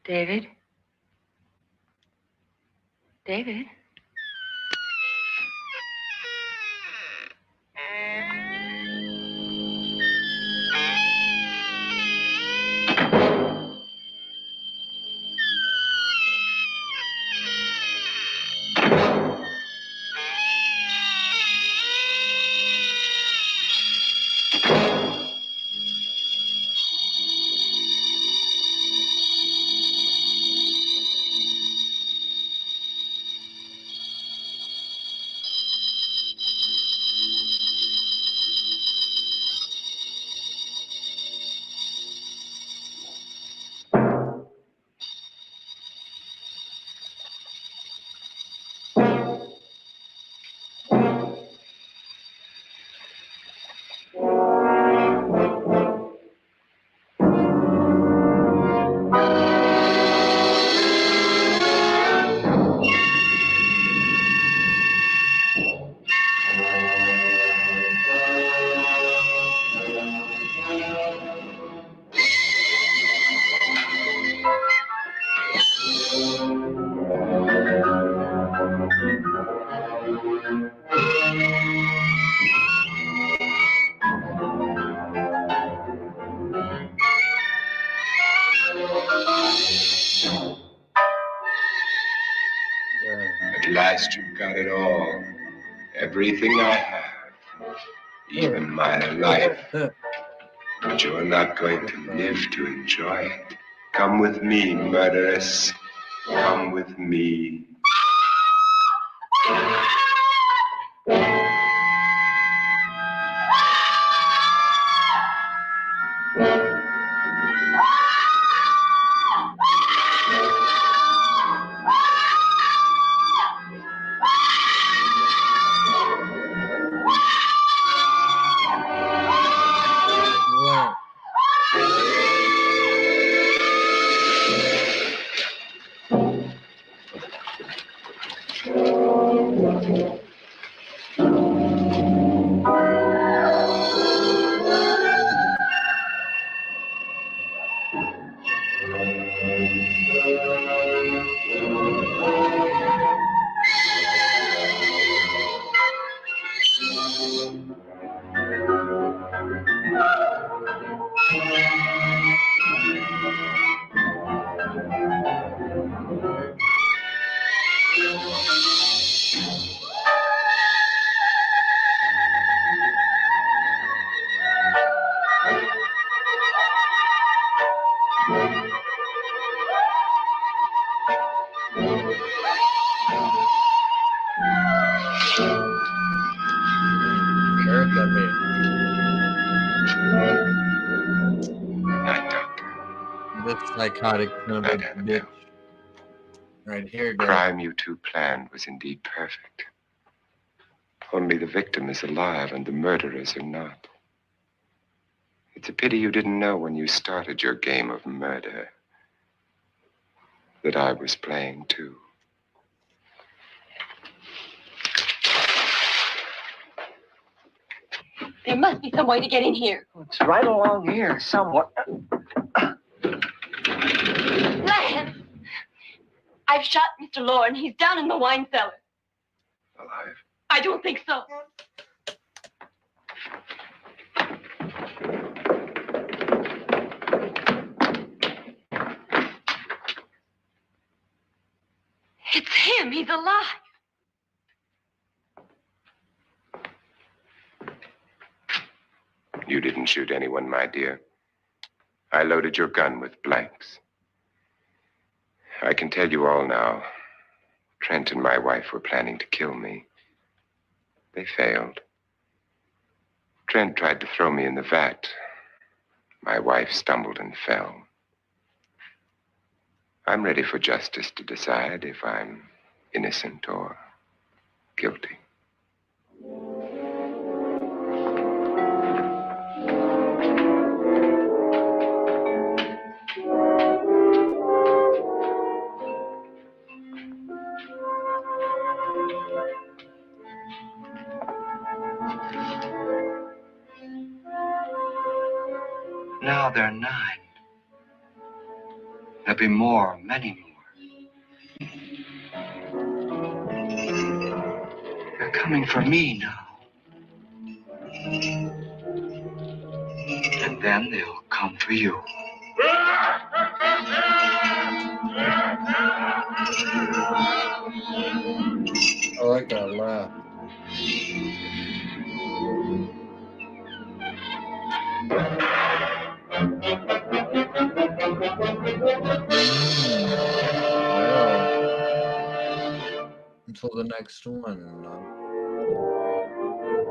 David? David? At last you've got it all. Everything I have. Even my life. But you're not going to live to enjoy it. Come with me, murderess. Come with me. What? Scared of me. This psychotic son of a bitch. Right here, The guys. crime you two planned was indeed perfect. Only the victim is alive and the murderers are not. It's a pity you didn't know when you started your game of murder that I was playing too. There must be some way to get in here. It's right along here, somewhat. Lance! I've shot Mr. Lorne. He's down in the wine cellar. Alive? I don't think so. It's him. He's alive. You didn't shoot anyone, my dear. I loaded your gun with blanks. I can tell you all now. Trent and my wife were planning to kill me. They failed. Trent tried to throw me in the vat. My wife stumbled and fell. I'm ready for justice to decide if I'm innocent or guilty. Now they're 9. The be more, many more. They're coming for me now. And then they'll come for you. I like that laugh. Well, until the next one.